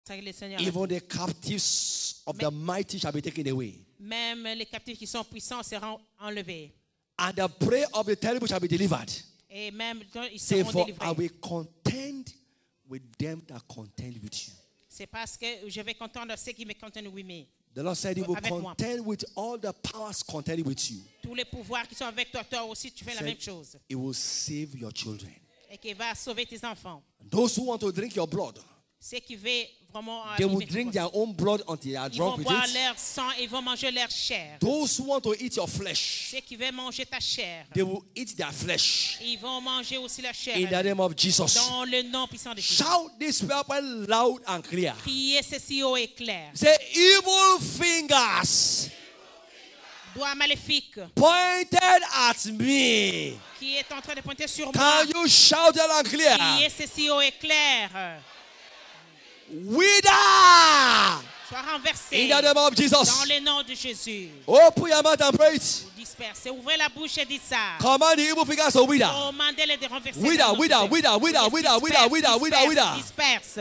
Ça que le Seigneur a Even dit. the captives of the mighty shall be taken away. Même les captifs qui sont puissants seront enlevés. And the prey of the terrible shall be delivered. Et même ils Say, seront for I délivrés. will contend with them that contend with you. C'est parce que je vais contendre ceux qui me contiennent, oui, mais The Lord said he will Avec moi. contend with all the powers contending with you. tous les pouvoirs qui sont avec toi, toi aussi, tu fais la Said même chose. it will save your children. Et qui va sauver tes enfants. Those who want to drink your blood, Ceux qui veulent vraiment they will vivre drink ton their own blood until they are Ils vont drunk with boire it. leur sang et vont manger leur chair. Those who want to eat your flesh, Ceux qui veulent manger ta chair, they will eat their flesh. ils vont manger aussi leur chair. In the name of Jesus. Dans le nom puissant de Jésus. Shout this weapon loud and clear. Criez ceci haut et clair. Say, evil fingers Doigt maléfique pointed at me. qui est en train de pointer sur moi. Can you shout it and clear? Criez ceci haut et clair. Wither! Sois renversé. In the name of Dans Jesus. le nom de Jésus. Open your mouth and pray it. Vous dispersez. Ouvrez la bouche et dites ça. Command the evil fingers to wither. Commandez-les de renverser. Wither, dans notre wither, tête. wither, wither, Yes, wither, wither, disperse, wither, wither, disperse, wither. Disperse.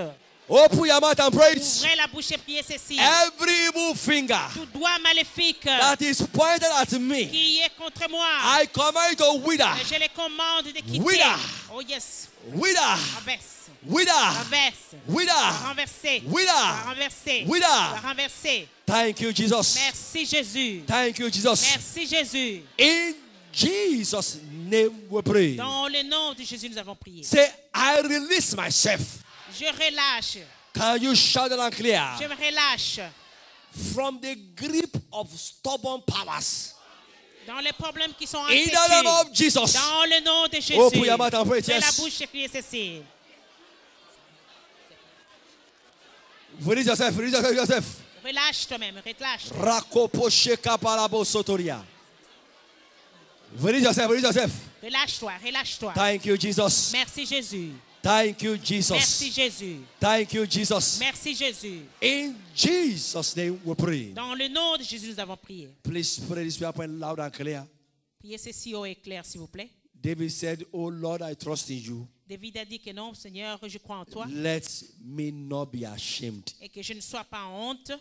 Open your mouth and pray it. Ouvrez la bouche et priez ceci. Every evil finger Tout doigt maléfique that is pointed at me, qui est contre moi. I command it to wither. Je les commande de quitter. Wither. Oh yes. Wither. Renverse. Wither. Renverse. Wither. Renverser. Wither. Renverser. Wither. Renverser. Thank you, Jesus. Merci Jésus. Thank you, Jesus. Merci Jésus. In Jesus' name we pray. Dans le nom de Jésus, nous avons prié. Say, I release myself. Je relâche. Can you shout it and clear? Je me relâche. From the grip of stubborn powers. Dans les problèmes qui sont In the name of impétueux. Jesus. Dans le nom de Jésus. Open your mouth and pray it, Fais la yes. bouche et criez ceci. Release yourself. Release yourself. Relâche toi-même. Relâche. Rakoposhe kapalabo sotoria. Release yourself. Release yourself. Relâche-toi. Relâche-toi. Thank you, Jesus. Merci Jésus. Thank you, Merci Jesus. Jésus. Thank you, Jesus. Merci Jésus. In Jesus' name we pray. Dans le nom de Jésus, nous avons prié. Please pray this prayer point loud and clear. Priez ceci haut et clair, s'il vous plaît. David said, Oh Lord, I trust in you. David a dit que non, Seigneur, je crois en toi Let me not be ashamed. et que je ne sois pas en honte.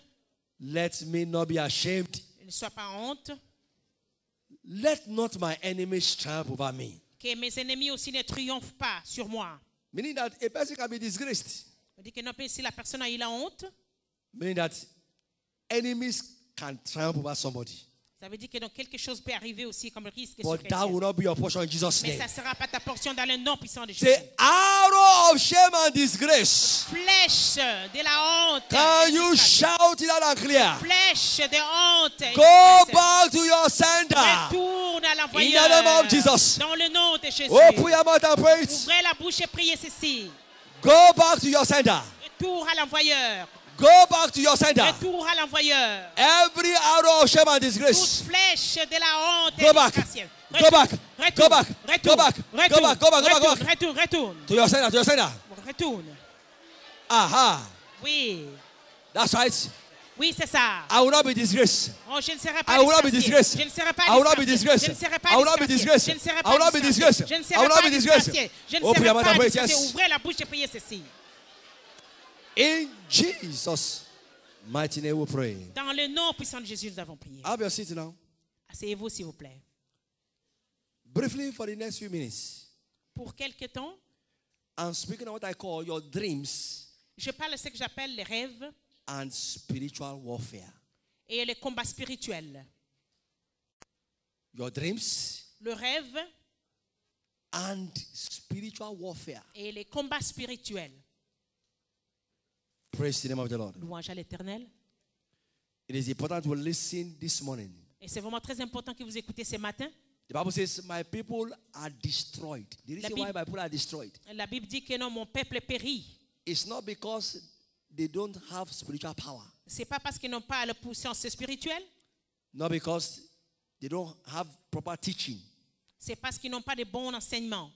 Let me not be ashamed. Je ne sois pas en honte. Let not my enemies triumph over me. Que mes ennemis aussi ne triomphent pas sur moi. Meaning that a person can be disgraced. On dit que non, si la personne a eu la honte, Meaning that enemies can triumph over somebody. ça veut dire que donc quelque chose peut arriver aussi comme risque sur But that quelqu'un. will not be your portion in Jesus' Mais name. ça ne sera pas ta portion dans le nom puissant de Jésus. Say, arrow of shame and disgrace. Flèche de la honte. Can et you disgrâce. shout it loud and clear? Flèche de honte. et Go disgrâce. back to your sender. Retourne à In the l'envoyeur. name of Jesus. Dans le nom de Jésus. Open your mouth and pray it. Ouvrez la bouche et priez ceci. Go back to your sender. Retour à l'envoyeur. Go back to your sender. Retour à l'envoyeur. Every arrow of shame and Toute disgrace. flèche de la honte. Go back. Go back. Go back. Go back. Go back. Go back. Go back. Retourne. To your sender. To your sender. Retourne. Aha. Oui. That's right. Oui, c'est ça. I will not be disgraced. Oh, je ne serai pas I will not be disgracié. disgraced. Je ne serai pas I will not be disgracié. Je ne disgraced. serai pas I will not be disgracié. disgraced. Je ne serai I will not be pas disgraced. disgracié. Je ne I serai will not pas be disgraced. disgracié. Je ne Open serai your mouth pas and pray it, disgracié. yes. Ouvrez la bouche et priez ceci. In Jesus' mighty name we pray. Dans le nom puissant de Jésus, nous avons prié. Have your seat now. Asseyez-vous, s'il vous plaît. Briefly for the next few minutes. Pour quelque temps, I'm speaking of what I call your dreams je parle de ce que j'appelle les rêves and spiritual warfare. et les combats spirituels. Your dreams Le rêve and spiritual warfare. et les combats spirituels. Praise the name of the Lord. Louange à l'Éternel. It is important to listen this morning. Et c'est vraiment très important que vous écoutez ce matin. The Bible says, My people are destroyed. The reason why my people are destroyed, La Bible dit que non, mon peuple périt. it's not because they don't have spiritual power, Ce n'est pas parce qu'ils n'ont pas la puissance spirituelle. not because they don't have proper teaching. C'est parce qu'ils n'ont pas de bons enseignements.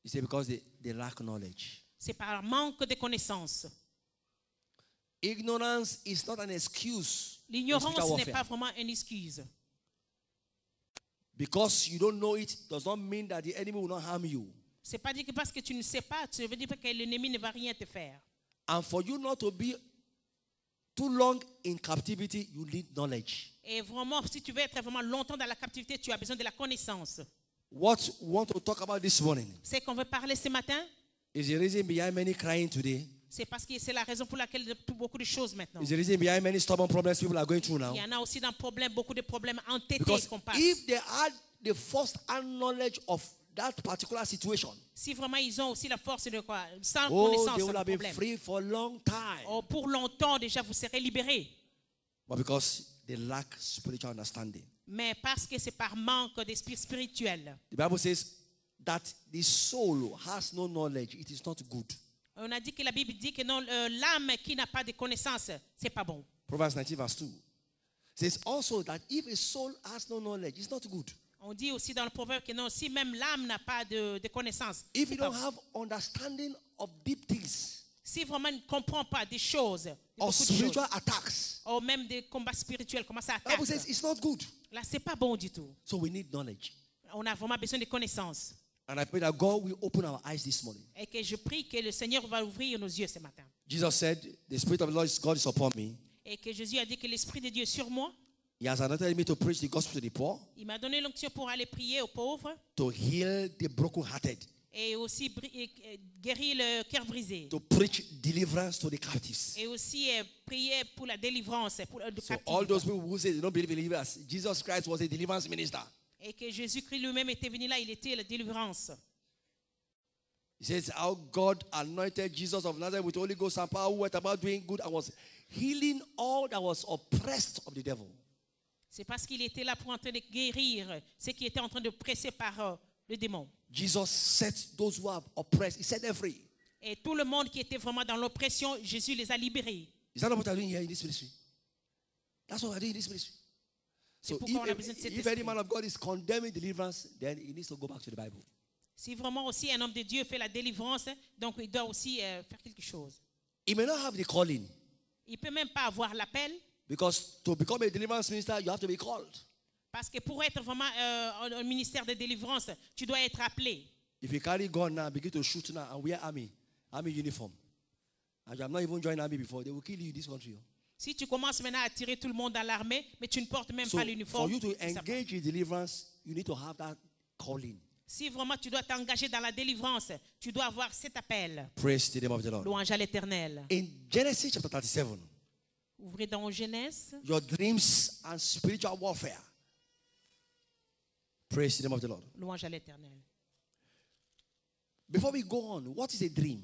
It's because they lack knowledge. C'est par manque de connaissances. Ignorance is not an excuse for L'ignorance spiritual n'est pas warfare. vraiment une excuse. Because you don't know it does not mean that the enemy will not harm you. C'est pas dire que parce que tu ne sais pas, tu veux dire que l'ennemi ne va rien te faire. And for you not to be too long in captivity, you need knowledge. Et vraiment, si tu veux être vraiment longtemps dans la captivité, tu as besoin de la connaissance. What we want to talk about this morning C'est qu'on veut parler ce matin. is the reason behind many crying today. C'est parce que c'est la raison pour laquelle beaucoup de choses maintenant. Is the reason behind many stubborn problems people are going through now. Il y en a aussi dans problème, beaucoup de problèmes entêtés Because qu'on passe. if they had the first-hand knowledge of that particular situation, Si vraiment ils ont aussi la force de quoi, sans oh, connaissance they sur would le have been problème. free for a long time. Oh, pour longtemps déjà, vous serez libérés. But because they lack spiritual understanding. Mais parce que c'est par manque d'esprit spirituel. The Bible says that the soul has no knowledge. It is not good. On a dit que la Bible dit que non, l'âme qui n'a pas de connaissance, c'est pas bon. Proverbs 19 verse 2 says also that if a soul has no knowledge, it's not good. On dit aussi dans le proverbe que non, si même l'âme n'a pas de connaissance, If c'est you pas don't bon. have understanding of deep things, Si vraiment il ne comprend pas des choses, or beaucoup de choses, spiritual attacks, ou même des combats spirituels, comment ça the attaque, Bible says it's not good. là c'est pas bon du tout. So we need knowledge. On a vraiment besoin de connaissances. And I pray that God will open our eyes this morning. Et que je prie que le Seigneur va ouvrir nos yeux ce matin. Jesus said, the Spirit of the Lord God is upon me. Et que Jésus a dit que l'Esprit de Dieu est sur moi. He has anointed me to preach the gospel to the poor, Il m'a donné l'onction pour aller prier aux pauvres to heal the brokenhearted, et aussi guérir le cœur brisé. to preach deliverance to the captives. Et aussi prier pour la délivrance, pour le So captif. all those people who say they don't believe in deliverance, Jesus Christ was a deliverance minister. Et que Jésus-Christ lui-même était venu là, il était la délivrance. He says how God anointed Jesus of Nazareth with the Holy Ghost and power, who went about doing good and was healing all that was oppressed of the devil. C'est parce qu'il était là pour en train de guérir ceux qui étaient en train de presser par le démon. Jesus set those who are oppressed, he set them free. Et tout le monde qui était vraiment dans l'oppression, Jésus les a libérés. Is that not what I'm doing here in this ministry? That's what I'm doing in this ministry. So pourquoi on a besoin de cet if any esprit. man of God is condemning deliverance, then he needs to go back to the Bible. Si vraiment aussi un homme de Dieu fait la délivrance, donc il doit aussi faire quelque chose. He may not have the calling, Il ne peut même pas avoir l'appel, because to become a deliverance minister, you have to be called. parce que pour être vraiment un ministère de délivrance, tu dois être appelé. If you carry gun now, begin to shoot now and wear army uniform, and you have not even joined army before, they will kill you in this country. Si tu commences maintenant à tirer tout le monde dans l'armée, mais tu ne portes même So pas for l'uniforme, you to ça va. engage in deliverance, you need to have that calling. Si vraiment tu dois t'engager dans la délivrance, tu dois avoir cet appel. Praise the name of the Lord. Louange à l'Éternel. In Genesis chapter 37, Ouvrez dans Genèse. your dreams and spiritual warfare. Praise the name of the Lord. Louange à l'Éternel. Before we go on, what is a dream?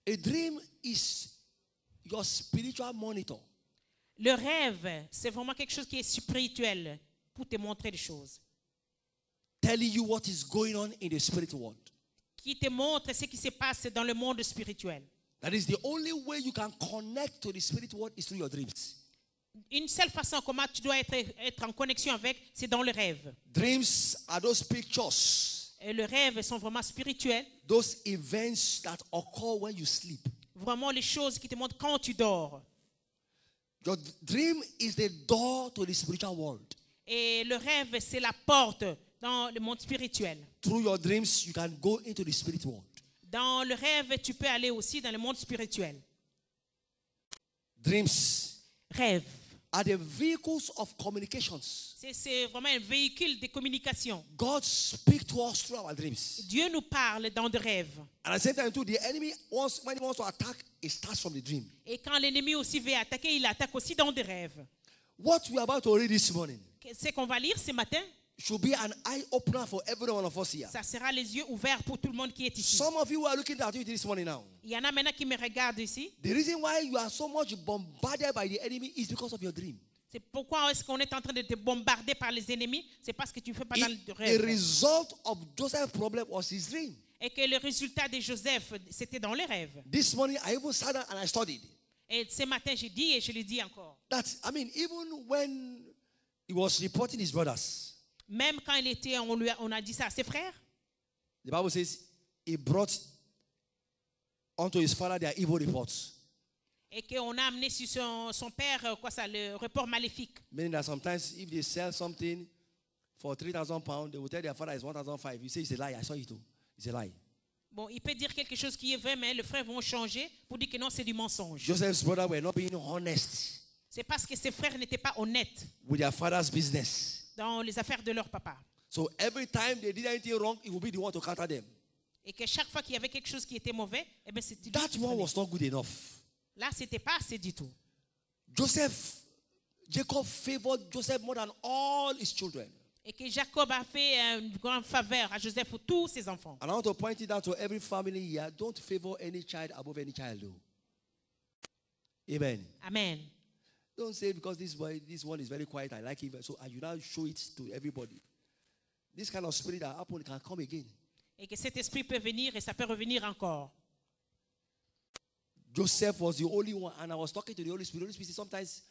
A dream is your spiritual monitor. Le rêve, c'est vraiment quelque chose qui est spirituel pour te montrer des choses. Telling you what is going on in the spirit world. Qui te montre ce qui se passe dans le monde spirituel. That is the only way you can connect to the spirit world is through your dreams. Une seule façon comment tu dois être en connexion avec, c'est dans le rêve. Dreams are those pictures, Et le rêve sont vraiment spirituels. those events that occur when you sleep. Vraiment les choses qui te montrent quand tu dors. Your dream is the door to the spiritual world. Et le rêve, c'est la porte dans le monde spirituel. Through your dreams, you can go into the spirit world. Dans le rêve, tu peux aller aussi dans le monde spirituel. Dreams Rêve. are the vehicles of communications. C'est vraiment un véhicule de communication. God speaks to us through our dreams. Dieu nous parle dans des rêves. And at the same time, too, the enemy when he wants to attack, it starts from the dream. Et quand l'ennemi aussi veut attaquer, il attaque aussi dans des rêves. What we are about to read this morning Ce qu'on va lire ce matin, should be an eye opener for every one of us here. ça sera les yeux ouverts pour tout le monde qui est ici. Some of you are looking at you this morning now. Il y en a maintenant qui me regardent ici. The reason why you are so much bombarded by the enemy is because of your dream. C'est pourquoi est-ce qu'on est en train de te bombarder par les ennemis? C'est parce que tu ne fais pas dans le The rêve. result of Joseph's problem was his dream. Et que le résultat de Joseph, c'était dans les rêves. This morning, I even sat down and I studied. Et ce matin, j'ai dit et je le dis encore. That, even when he was reporting his brothers, Même quand il était, on a dit ça à ses frères. the Bible says he brought unto his father their evil reports. Et qu'on a amené sur son père, le report maléfique. Meaning that sometimes if they sell something for 3,000 pounds, they will tell their father it's 1,500. You say it's a lie. I saw it too. It's a lie. Bon, il peut dire quelque chose qui est vrai, mais les frères vont changer pour dire que non, c'est du mensonge. Joseph's brothers were not being honest C'est parce que ses frères n'étaient pas honnêtes with their father's business. dans les affaires de leur papa. So every time they did anything wrong, it would be the one to counter them. Et que chaque fois qu'il y avait quelque chose qui était mauvais, eh bien, c'était That one was not good enough. là, c'était pas assez du tout. Jacob favored Joseph more than all his children. Et que Jacob a fait une grande faveur à Joseph pour tous ses enfants. And I want to point it out to every family here. Don't favor any child above any child, though. Amen. Amen. Don't say because this one is very quiet, I like him. So you now show it to everybody. This kind of spirit that happened can come again. Et que cet esprit peut venir et ça peut revenir encore. Joseph was the only one, and I was talking to the Holy Spirit. The Holy Spirit said sometimes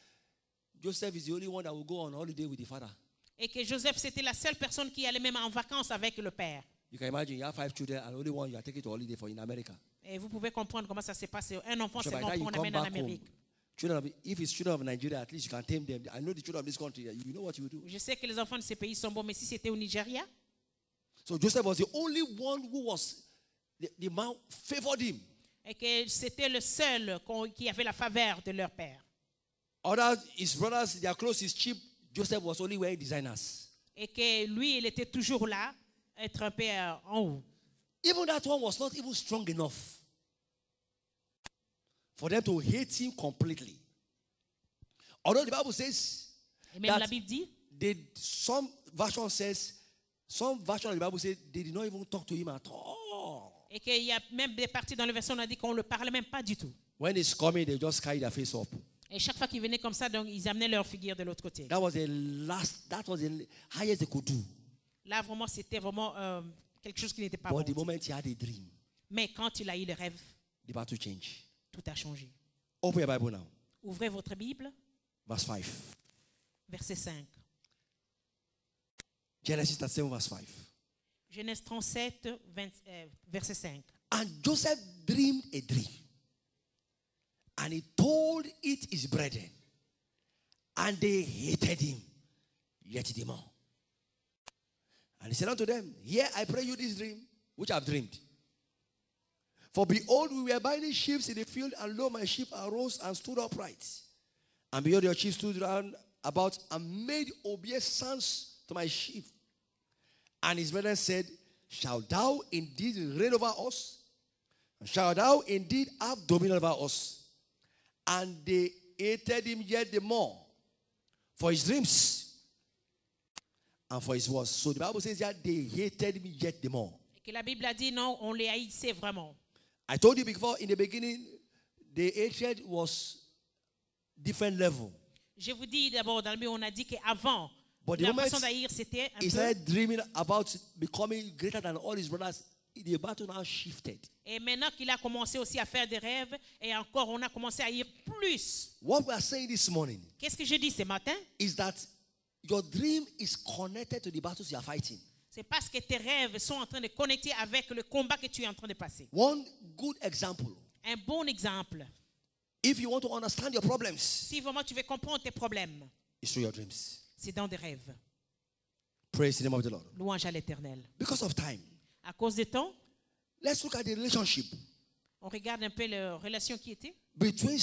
Joseph is the only one that will go on holiday with the father. Et que Joseph, c'était la seule personne qui allait même en vacances avec le père. You can imagine you have 5 children and only one you are taking to holiday for in America. Et vous pouvez comprendre comment ça s'est passé. Un enfant, So c'est by bon the time qu'on you come amène en back home, Amérique. if it's children of Nigeria, at least you can tame them. I know the children of this country. You know what you do. Je sais que les enfants de ces pays sont bons, mais si c'était au Nigeria, So Joseph was the only one who was the man favored him. et que c'était le seul qui avait la faveur de leur père. Others, his brothers, their clothes is cheap. Joseph was only wearing designers. Et que lui, il était toujours là, être un peu en haut. Even that one was not even strong enough for them to hate him completely. Although the Bible says Et même la Bible dit, some version of the Bible says they did not even talk to him at all. et qu'il y a même des parties dans le verset, on a dit qu'on ne le parlait même pas du tout. When he's coming, they just carry their face up. Et chaque fois qu'ils venaient comme ça, donc, ils amenaient leur figure de l'autre côté. That was the highest they could do. Là, vraiment, c'était vraiment quelque chose qui n'était pas But bon. the moment he had a dream, Mais quand il a eu le rêve, the battle changed. tout a changé. Open your Bible now. Ouvrez votre Bible, Verse 5. verset 5. Genesis 37, verse 5. Genèse 37, verset 5. And Joseph dreamed a dream. And he told it his brethren. And they hated him yet the more. And he said unto them, Here I pray you this dream, which I have dreamed. For behold, we were binding sheaves in the field, and lo, my sheep arose and stood upright. And behold, your sheep stood round about and made obeisance to my sheep. And his brethren said, Shalt thou indeed reign over us? And shalt thou indeed have dominion over us? And they hated him yet the more for his dreams and for his words. So the Bible says that they hated him yet the more. Et que la Bible a dit non, on les haïssait vraiment. I told you before, in the beginning, the hatred was different level. Je vous dis d'abord, dans le milieu, on a dit qu'avant, But the la moment façon d'haïr, c'était un he peu... started dreaming about becoming greater than all his brothers, the battle now shifted. Et maintenant qu'il a commencé aussi à faire des rêves, et encore, on a commencé à haïr plus. What we are saying this morning Qu'est-ce que je dis ce matin? is that your dream is connected to the battles you are fighting. C'est parce que tes rêves sont en train de connecter avec le combat que tu es en train de passer. One good example, Un bon exemple. if you want to understand your problems, Si vraiment tu veux comprendre tes problèmes, is through your dreams. c'est dans des rêves. Praise the name of the Lord. Louange à l'Éternel. Because of time, À cause du temps, let's look at the relationship on regarde un peu la relation qui était between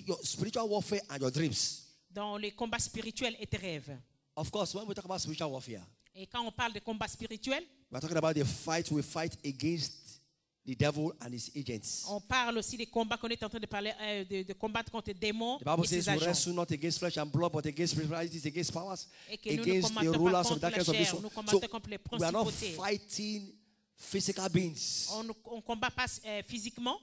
your spiritual warfare and your dreams. dans les combats spirituels et tes rêves. Of course, when we talk about spiritual warfare, Et quand on parle de combat spirituel, we're talking about the fight we fight against the devil and his agents. on parle aussi des combats qu'on est en train de parler, de combattre contre les démons The Bible et says ses we agents. wrestle not against flesh and blood, but against principalities, against powers, Et que nous ne against the combattons pas rulers of contre la darkness of this chair, world. nous So combattons contre les we are not principautés. fighting physical beings. On ne combat pas physiquement,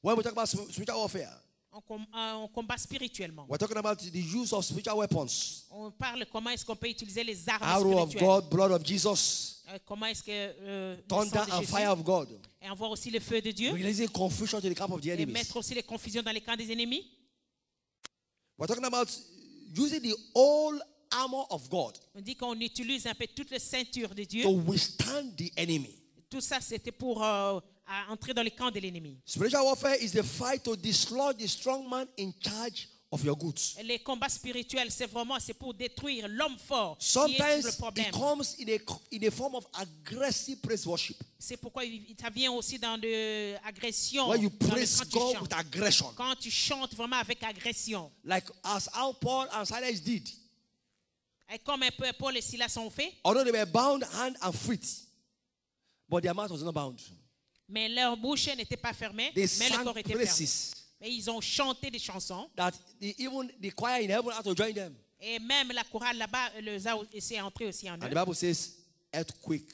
When we talk about spiritual warfare, on combat spirituellement. we're talking about the use of spiritual weapons. On parle comment est-ce qu'on peut utiliser les armes Arrow of spirituelles. God, blood of Jesus, Comment est-ce que le thunder sang de and Jésus, fire of God. et avoir aussi le feu de Dieu Releasing confusion to the camp of the et enemies. mettre aussi les confusions dans les camps des ennemis. We're talking about using the whole armor of God On dit qu'on utilise un peu toute la ceinture de Dieu. to withstand the enemy. Tout ça, c'était pour entrer dans les camps de l'ennemi. Spiritual warfare is the fight to dislodge the strong man in charge of your goods. Les combats spirituels, c'est pour détruire l'homme fort qui est Sometimes le problème. it comes in a form of aggressive praise worship. C'est pourquoi ça vient aussi dans de agression. Where you Dans praise quand tu God chantes. with aggression. Quand tu chantes vraiment avec agression. Like as how Paul and Silas did. Et comme un peu Paul et Silas ont fait. Although they were bound hand and feet. But their mouth was not bound. Mais leur bouche n'était pas fermée. They Mais le sang corps était fermé. praises. Et ils ont chanté des chansons. That even the choir in heaven had to join them. Et même la chorale là-bas les a essayé d'entrer aussi en And eux. the Bible says earthquake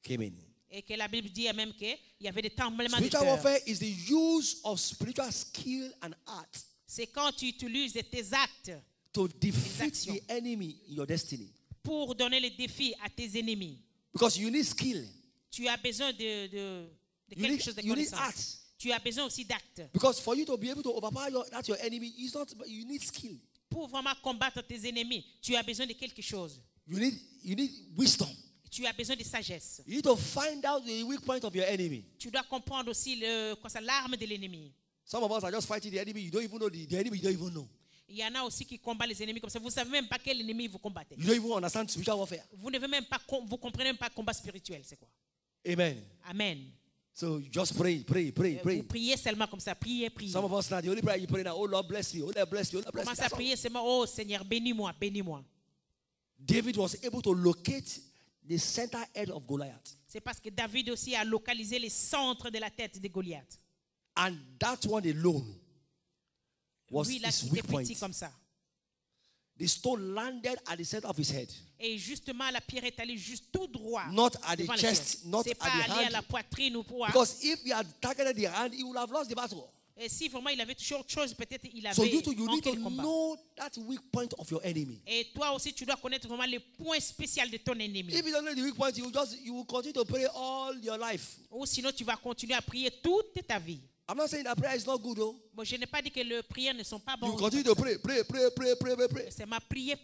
came in. Et que la Bible dit même qu'il y avait des tremblements de Spiritual terre. warfare is the use of spiritual skill and art C'est quand tu utilises tes actes to defeat actions. the enemy in your destiny. pour donner le défi à tes ennemis. Because you need skill. Tu as besoin de You quelque need, chose de you need connaissance. art. Tu as besoin aussi d'actes. Because for you to be able to overpower your enemy, it's not, you need skill. Pour vraiment combattre tes ennemis, tu as besoin de quelque chose. You need wisdom. Tu as besoin de sagesse. You need to find out the weak point of your enemy. Tu dois comprendre aussi l'arme de l'ennemi. Some of us are just fighting the enemy. You don't even know the enemy. You don't even know. Il y en a aussi qui combattent les ennemis comme ça. Vous ne savez même pas quel ennemi vous combattez. You don't even understand spiritual warfare. Vous ne comprenez même pas combat spirituel, c'est quoi. Amen. Amen. So you just pray. Vous priez seulement comme ça. Priez. Some of us now, the only prayer you pray now, oh Lord bless me, oh Lord bless me, oh Lord bless me. Commencez à prier seulement, oh Seigneur, bénis-moi, bénis-moi. David was able to locate the center head of Goliath. C'est parce que David aussi a localisé les centres de la tête de Goliath. And that one alone was Lui, il a his quitté weak point. petit comme ça. The stone landed at the center of his head. Et justement, la pierre est allée juste tout droit. Not at the devant le chest, cœur. not C'est at pas the allé à la hand. poitrine ou pour. Because if he had targeted the hand, he would have lost the battle. Et si vraiment il avait toujours autre chose, peut-être il avait So you need manqué to le combat. know that weak point of your enemy. Et toi aussi, tu dois connaître vraiment les points spéciaux de ton ennemi. If you don't know the weak point, you will continue to pray all your life. Ou sinon, tu vas continuer à prier toute ta vie. I'm not saying that prayer is not good, though. Bon, je n'ai pas dit que les prières ne sont pas You bonnes. continue to pray. C'est ma prière.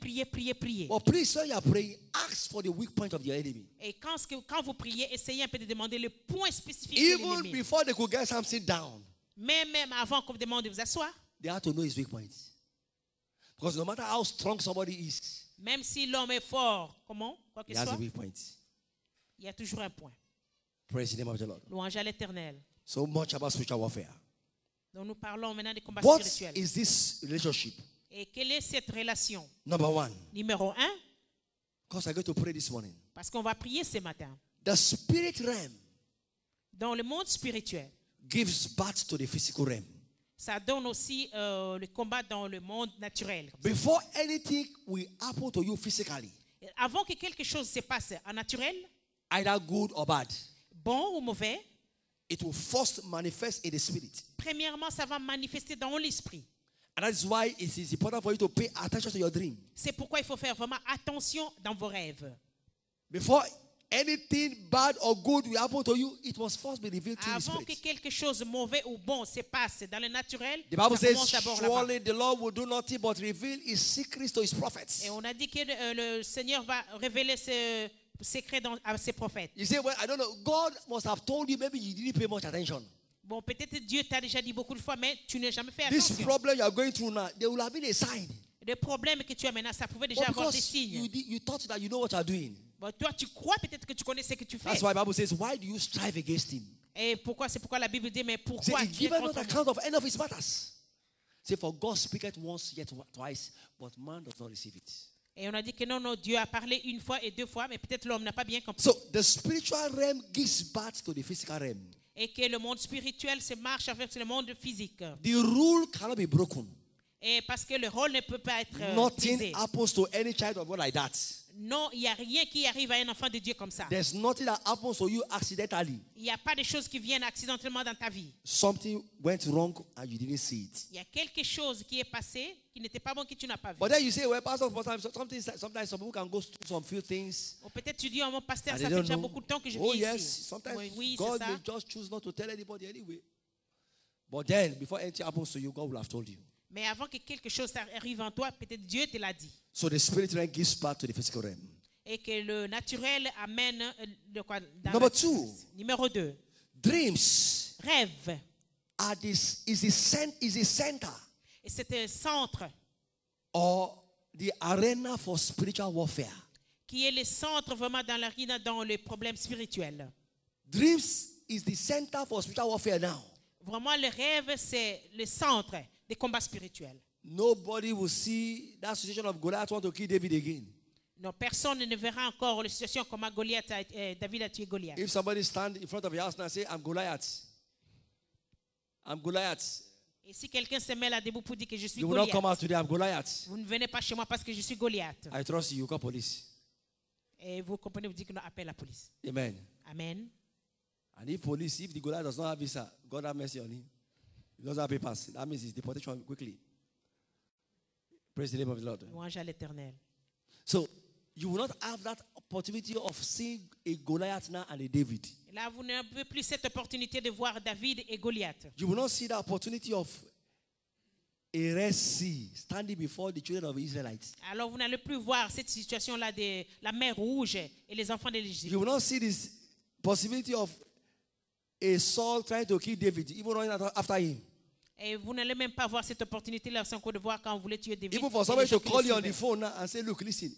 But please, when you are praying, ask for the weak point of your enemy. Et quand vous priez, essayez un peu de demander le point spécifique de Even l'ennemi. before they could get something down, Même avant qu'on vous demande de vous asseoir, they had to know his weak points. Because no matter how strong somebody is, même si l'homme est fort, quoi que he ce has a soit, weak point. il y a toujours un point. Praise the name of the Lord. Louange à l'Éternel. So much about spiritual warfare. Donc nous parlons maintenant des combats What spirituels. is this relationship? Et quelle est cette relation? Number one, Numéro 1, because I'm going to pray this morning. parce qu'on va prier ce matin. The spirit realm Dans le monde spirituel, gives birth to the physical realm. ça donne aussi le combat dans le monde naturel. Before anything will happen to you physically, Avant que quelque chose se passe en naturel, either good or bad, bon ou mauvais, it will first manifest in the spirit. premièrement, ça va manifester dans l'esprit. And that is why it is important for you to pay attention to your dream. C'est pourquoi il faut faire vraiment attention dans vos rêves. Before anything bad or good will happen to you, it must first be revealed through the Avant que spirit. quelque chose mauvais ou bon se passe dans le naturel, The Bible ça says, commence d'abord là-bas. surely the Lord will do nothing but reveal his secrets to his prophets. Et on a dit que le Seigneur va révéler ses secrets à ses prophètes. You say, well, I don't know. God must have told you, maybe you didn't pay much attention. Bon, peut-être Dieu t'a déjà dit beaucoup de fois, mais tu n'as jamais fait This attention. problem you are going through now, there will have been a sign. Le problème que tu as maintenant, ça pouvait déjà But avoir des because signes. you thought that you know what you are doing. Bon, toi, tu crois peut-être que tu connais ce que tu fais. That's why the Bible says, why do you strive against him? Et c'est pourquoi la Bible dit, mais Say, pourquoi he tu es giveth not contre moi? account of any of his matters. Say, for God speaketh once, yet twice, but man does not receive it. Et on a dit que non, Dieu a parlé une fois et deux fois, mais peut-être l'homme n'a pas bien compris. So the spiritual realm gives birth to the physical realm. Et que le monde spirituel se marche avec le monde physique. The rule cannot be broken. Et parce que le rôle ne peut pas être Nothing brisé. happens to any child of God like that. Non, il n'y a rien qui arrive à un enfant de Dieu comme ça. There's nothing that happens to you accidentally. Il n'y a pas de choses qui viennent accidentellement dans ta vie. Something went wrong and you didn't see it. Il y a quelque chose qui est passé qui n'était pas bon, que tu n'as pas vu. But then you say, well, Pastor, sometimes some people can go through some few things. Ou peut-être tu dis, oh, mon pasteur, And ça they fait don't déjà know. beaucoup de temps que je Oh vis yes, ici. sometimes Oui, God c'est may ça. just choose not to tell anybody anyway. But then, before anything happens to you, God will have told you. Mais avant que quelque chose arrive en toi, peut-être Dieu te l'a dit. So the spirit realm gives birth to the physical realm. Et que le naturel amène de quoi dans Number 2, Numéro 2. dreams Rêve. is the center Et c'est un centre or the arena for spiritual warfare. qui est le centre vraiment dans l'arena dans les problèmes spirituels. Dreams is the center for spiritual warfare now. Vraiment, le rêve, c'est le centre des combats spirituels. Nobody will see that situation of Goliath want to kill David again. Non, personne ne verra encore la situation comment David a tué Goliath. If somebody stand in front of your house now and say, I'm Goliath. I'm Goliath. Et si quelqu'un se met là debout pour dire que je suis You will not come out Goliath, today, I'm Goliath. vous ne venez pas chez moi parce que je suis Goliath. I trust you, you call police. Et vous comprenez, vous dites que non, appelle la police. Amen. Amen. And if the Goliath does not have visa, God have mercy on him. He doesn't have papers. That means his deportation quickly. Praise the name of the Lord. Louange à l'Éternel. So you will not have that opportunity of seeing a Goliath now and a David. Et là, vous n'avez plus cette opportunité de voir David et Goliath. You will not see the opportunity of a Red Sea standing before the children of the Israelites. Alors, vous n'allez plus voir cette situation-là de la mer Rouge et les enfants de l'Égypte. You will not see this possibility of a Saul trying to kill David, even running after him. Et vous n'allez même pas voir cette opportunité-là sans de voir quand vous voulez tuer David. Even for et somebody les gens to qui call le you on the suivaient. phone now and say, look, listen,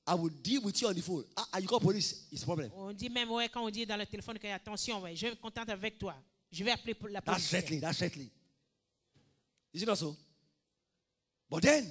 I will deal with you on the phone. You call police, it's a problem. On dit même, ouais, quand on dit dans le téléphone qu'il y a attention, ouais, je vais me contenter avec toi. Je vais appeler la That's police. threatening, that's threatening. Is it not so? But then,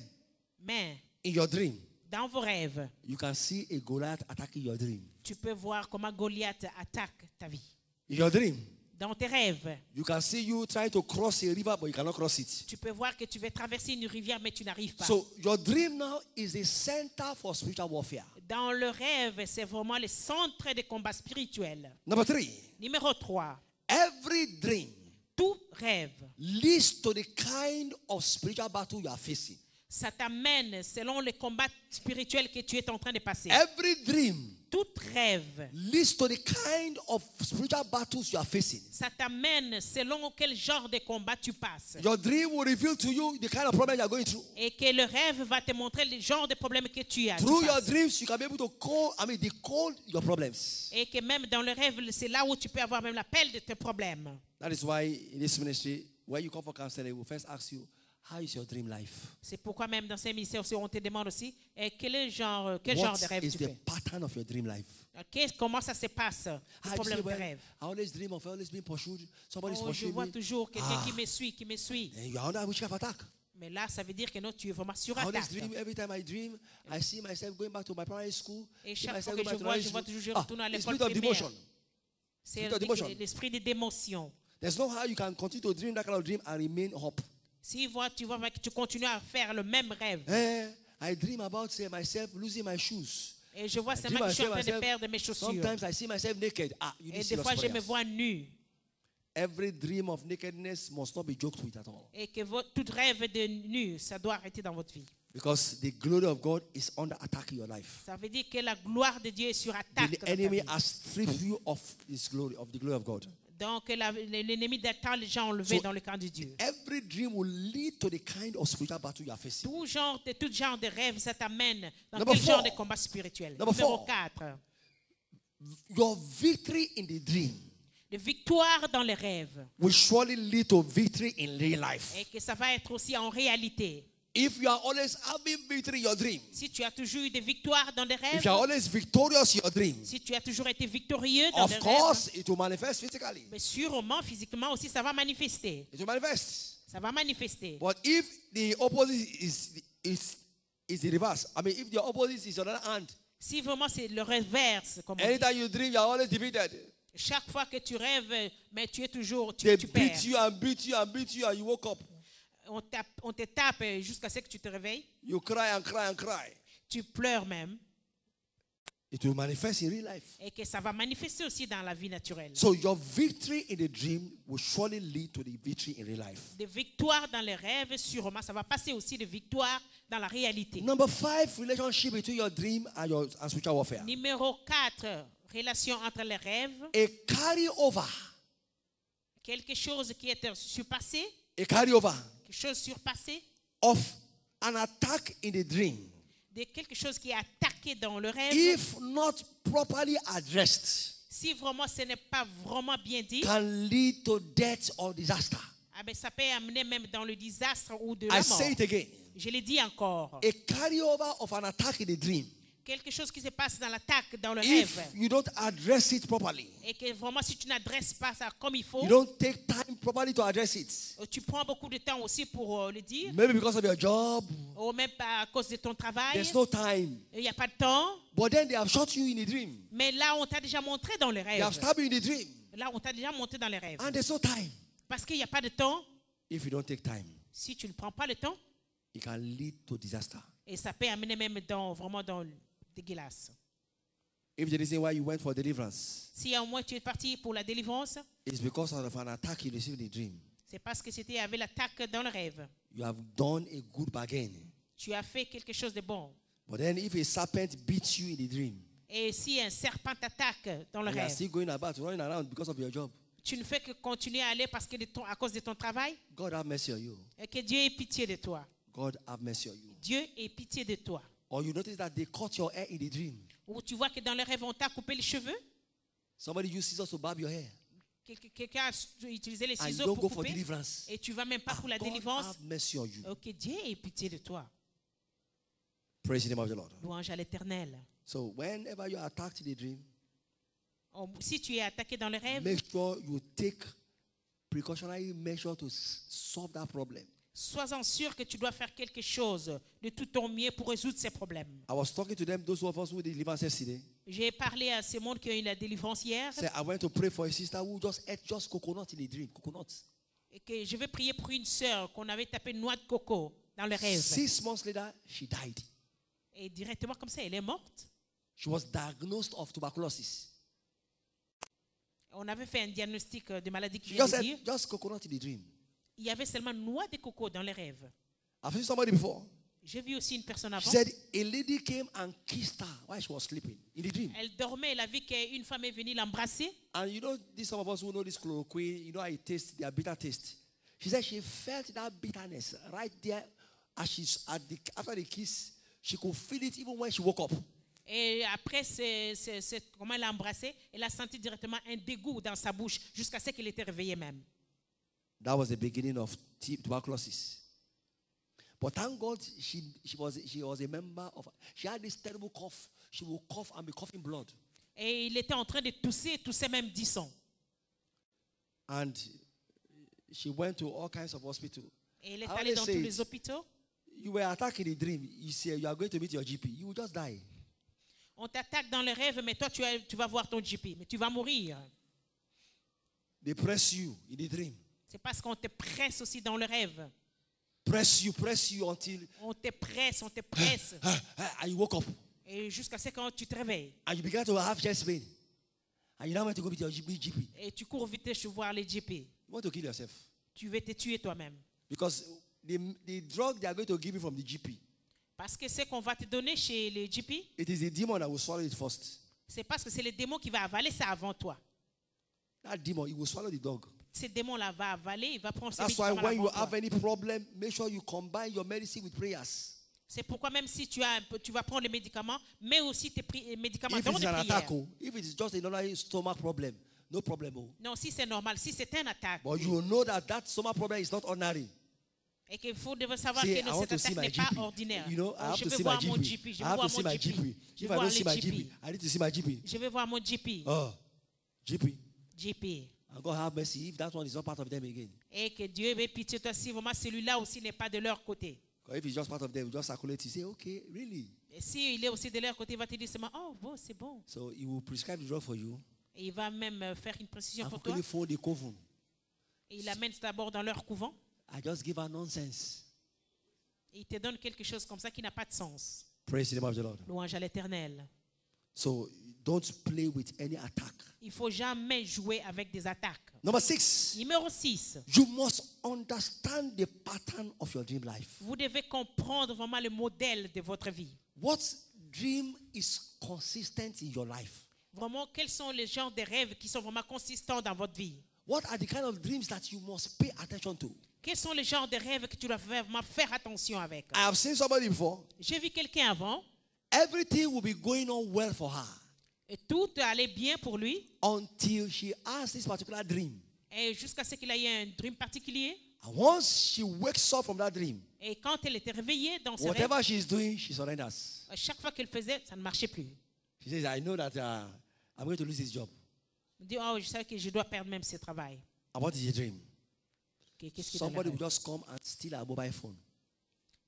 Mais in your dream, dans vos rêves, you can see a Goliath attacking your dream. tu peux voir comment Goliath attaque ta vie. In your dream, Dans tes rêves, you can see you trying to cross a river, but you cannot cross it. tu peux voir que tu veux traverser une rivière, mais tu n'arrives pas. So your dream now is a center for spiritual warfare. Dans le rêve, c'est vraiment le centre des combats spirituels. Number 3, Numéro 3, every dream tout rêve, leads to the kind of spiritual battle you are facing. ça t'amène selon les combats spirituels que tu es en train de passer. Every dream Tout rêve, leads to the kind of spiritual battles you are facing. ça t'amène selon quel genre de combat tu passes. Your dream will reveal to you the kind of problem you are going through. Et que le rêve va te montrer le genre de problème que tu as. Through tu your passes. dreams, you can be able to decode your problems. Et que même dans le rêve, c'est là où tu peux avoir même l'appel de tes problèmes. That is why in this ministry, when you come for counseling, we first ask you, how is your dream life? C'est pourquoi même dans ces ministères aussi, on te demande aussi quel genre de rêve What is tu the fais. pattern of your dream life? Comment ça se passe, le You problème say, de well, rêve. I always dream of always being pursued. Somebody is Oh, je pursuing vois me. toujours quelqu'un qui me suit. And you are under witchcraft attack. Mais là, ça veut dire que non, tu es vraiment sur I always attaque. dream, every time I dream, I see myself going back to my primary school. Et see chaque myself fois que going back je to primary vois school. toujours, je retourne à The l'école spirit of primaire. demotion. C'est Spirit of demotion. l'esprit de démotion. There's no how you can continue to dream that kind of dream and remain hope. Si tu vois que tu continues à faire le même rêve. I dream about myself losing my shoes. Et je vois I seulement dream que je suis en train de myself- perdre mes chaussures. Sometimes I see myself naked. You Et need des fois, serious je me prayers. vois nu. Every dream of nakedness must not be joked with at all. Et que tout rêve de nu, ça doit arrêter dans votre vie. Because the glory of God is under attack in your life. Ça veut dire que la gloire de Dieu est sur attaque. The dans ta enemy vie. has stripped you of his glory, of the glory of God. Donc, l'ennemi d'attend les gens enlevés So, dans le camp de Dieu. Every dream will lead to the kind of spiritual battle you are facing. Tout genre de rêve, ça t'amène dans Number quel genre 4. de combat spirituel. Number Numéro 4. 4. Your victory in the dream De victoire dans les rêves. will surely lead to victory in real life. Et que ça va être aussi en réalité. If you are always having victory in your dream, Si tu as toujours eu des victoires dans des if rêves, you are always victorious in your dream, si tu as toujours été victorieux dans des of rêves, course it will manifest physically. mais sûrement, physiquement aussi, ça va manifester. It will manifest. Ça va manifester. But if the opposite is the reverse, if the opposite is on the other hand, Si vraiment c'est le reverse, comme on dit, anytime you dream, you are always defeated. chaque fois que tu rêves, mais tu es toujours, They tu beat perds. you and beat you and beat you, and you woke up. On te tape jusqu'à ce que tu te réveilles. You cry and cry and cry. Tu pleures même. It will manifest in real life. Et que ça va manifester aussi dans la vie naturelle. So your victory in the dream will surely lead to the victory in real life. Des victoires dans les rêves, sûrement, ça va passer aussi de victoires dans la réalité. Number 5, relationship between your dream and spiritual warfare. Numéro 4, relation entre les rêves. A carryover. Quelque chose qui est surpassé, A carryover quelque chose surpassé, of an attack in the dream. de quelque chose qui est attaqué dans le rêve. If not properly addressed, Si vraiment ce n'est pas vraiment bien dit, can lead to death or disaster. Ah ben, ça peut amener même dans le désastre ou de I la mort. say it again. Je l'ai dit encore. A carryover of an attack in a dream. Quelque chose qui se passe dans l'attaque, dans le If rêve. you don't address it properly, Et que vraiment, si tu n'adresses pas ça comme il faut, you don't take time properly to address it. tu prends beaucoup de temps aussi pour le dire. Maybe because of your job, Ou même pas à cause de ton travail. there's no time. Il n'y a pas de temps. But then they have shot you in a dream. Mais là, on t'a déjà montré dans le They have rêve. stabbed you in a dream. Là, on t'a déjà montré dans les rêves. And there's no time. Parce qu'il n'y a pas de temps. If you don't take time, Si tu ne prends pas le temps, it can lead to disaster. et ça peut amener même vraiment dans le dégueulasse. If the reason why you went for deliverance Si au moins tu es parti pour la délivrance, is because of an attack you received in a dream, c'est parce que c'était avec l'attaque dans le rêve. you have done a good bargain. Tu as fait quelque chose de bon. But then if a serpent beats you in a dream, Et si un serpent t'attaque dans le and you are rêve, still going about, running around because of your job, tu ne fais que continuer à aller parce que à cause de ton travail, God have mercy on you. et que Dieu ait pitié de toi. God have mercy on you. Dieu ait pitié de toi. Or you notice that they cut your hair in the dream. Ou tu vois que dans le rêve, on t'a coupé les cheveux. Somebody used scissors to barb your hair. Quelqu'un a utilisé les And you ciseaux don't pour go for couper. deliverance. Et tu vas même pas pour la God délivrance. have mercy on you. Ok, Dieu ait pitié de toi. Praise the name of the Lord. Louange à l'Éternel. So whenever you are attacked in a dream, Si tu es attaqué dans le rêve, make sure you take precautionary measures to solve that problem. sois-en sûr que tu dois faire quelque chose de tout ton mieux pour résoudre ces problèmes. I was talking to them, those of us who did deliverance yesterday. J'ai parlé à ce monde qui a eu la délivrance hier. Say, I went to pray for a sister who just ate just coconut in a dream. Coconut. Et que je vais prier pour une sœur qu'on avait tapé noix de coco dans le rêve. 6 months later, she died. Et directement comme ça, elle est morte. She was diagnosed of tuberculosis. On avait fait un diagnostic de maladie qui She vient just de dire. ate just coconut in the dream. Il y avait seulement noix de coco dans le rêve. I've seen somebody before. J'ai vu aussi une personne She avant. said a lady came and kissed her while she was sleeping in the dream. Elle dormait, elle a vu qu'une femme est venue l'embrasser. And you know, some of us who know this chloroquine, you know how it tastes, their bitter taste. She said she felt that bitterness right there as she's after the kiss. She could feel it even when she woke up. Et après, comment elle l'a embrassé, elle a senti directement un dégoût dans sa bouche jusqu'à ce qu'elle était réveillée même. That was the beginning of tuberculosis. But thank God she was a member of. She had this terrible cough. She would cough and be coughing blood. Et il était en train de tousser même 10 sons. And she went to all kinds of hospitals. Et elle est I allée always dans say tous it. les hôpitaux. You were attacked in a dream. You say you are going to meet your GP. You will just die. On t'attaque dans le rêve, mais toi, tu vas voir ton GP. Mais tu vas mourir. They press you in the dream. C'est parce qu'on te presse aussi dans le rêve. Press you until On te presse. and you woke up. Et jusqu'à ce que tu te réveilles. And you began to have chest pain. And you now want to go meet your GP. Et tu cours vite chez voir les GP. You want to kill yourself. Tu veux te tuer toi-même. Because the drug they are going to give you from the GP, Parce que ce qu'on va te donner chez les GP, it is the demon that will swallow it first. c'est parce que c'est le démon qui va avaler ça avant toi. That demon, he will swallow the dog. Ce démon-là va avaler, il va prendre ses That's why médicaments when you avant toi. have any problem, make sure you combine your medicine with prayers. C'est pourquoi même si tu vas prendre les médicaments, mais aussi tes médicaments If dans it's les an prières. attack, if it is just another stomach problem, no problem. Non, si c'est normal, si c'est un attaque, But you will know that stomach problem is not ordinary. et qu'il faut devoir savoir Say, que I want cette to see attaque my n'est pas GP. ordinaire. You know, I Oh, have je to vais see my voir mon GP. GP, je I vais have voir to see mon my GP. GP. Je If vais I voir don't see les my GP, GP. I need to see my GP. Je vais voir mon GP. Oh, GP. GP. And God have mercy if that one is not part of them again. Et que Dieu ait pitié de toi si vraiment celui-là aussi n'est pas de leur côté. Because if it's just part of them, you just circulate, you say, okay, really? Et s'il est aussi de leur côté, il va te dire seulement, oh, bon, c'est bon. So he will prescribe the drug for you. Et il va même faire une précision And pour for toi. phone the coven. Et il l'amène d'abord dans leur couvent. I just give her nonsense. Et il te donne quelque chose comme ça qui n'a pas de sens. Praise the name of the Lord. Louange à l'Éternel. So don't play with any attack. Il ne faut jamais jouer avec des attaques. Number 6, Numéro 6. you must understand the pattern of your dream life. Vous devez comprendre vraiment le modèle de votre vie. What dream is consistent in your life? Vraiment, quels sont les genres de rêves qui sont vraiment consistants dans votre vie? What are the kind of dreams that you must pay attention to? Quels sont les genres de rêves que tu dois vraiment faire attention avec? I have seen somebody before. J'ai vu quelqu'un avant Everything will be going on well for her et tout allait bien pour lui until she has this particular dream. et jusqu'à ce qu'il ait un dream particulier And once she wakes up from that dream, Et quand elle était réveillée dans ce rêve, whatever she's doing, she surrenders. à chaque fois qu'elle faisait, ça ne marchait plus. She says, I know that I'm going to lose this job. Elle dit, oh, je sais que je dois perdre même ce travail. And what is your dream? Qu'est-ce qui est dans le Somebody will rêve? just come and steal her mobile phone.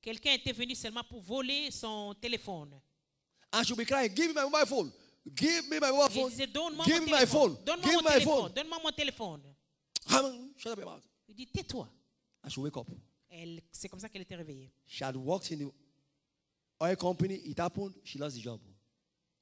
Quelqu'un était venu seulement pour voler son téléphone. And she'll be crying, give me my mobile phone. Give me my mobile Et il phone. disait, donne-moi Give mon me my téléphone. phone. Donne-moi Give mon me my téléphone. phone. Donne-moi mon téléphone. Shut up your mouth. Il dit, tais-toi. And she'll wake up. C'est comme ça qu'elle était réveillée. She had worked in the oil company. It happened. She lost the job.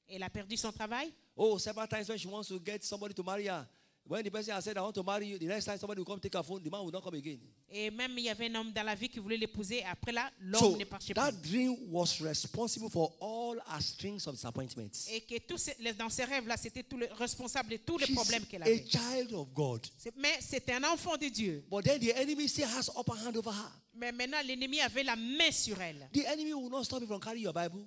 Elle a perdu son travail. Oh, several times when she wants to get somebody to marry her, when the person has said, I want to marry you, the next time somebody will come take her phone, the man will not come again. Et même il y avait un homme dans la vie qui voulait l'épouser. Après là, l'homme So ne marchait that plus. dream was responsible for all her strings of disappointments. Et que dans ces rêves-là, c'était tout le responsable de tous les She's problèmes qu'elle a avait. child of God. Mais c'était un enfant de Dieu. But then the enemy still has upper hand over her. Mais maintenant, l'ennemi avait la main sur elle. The enemy will not stop you from carrying your Bible.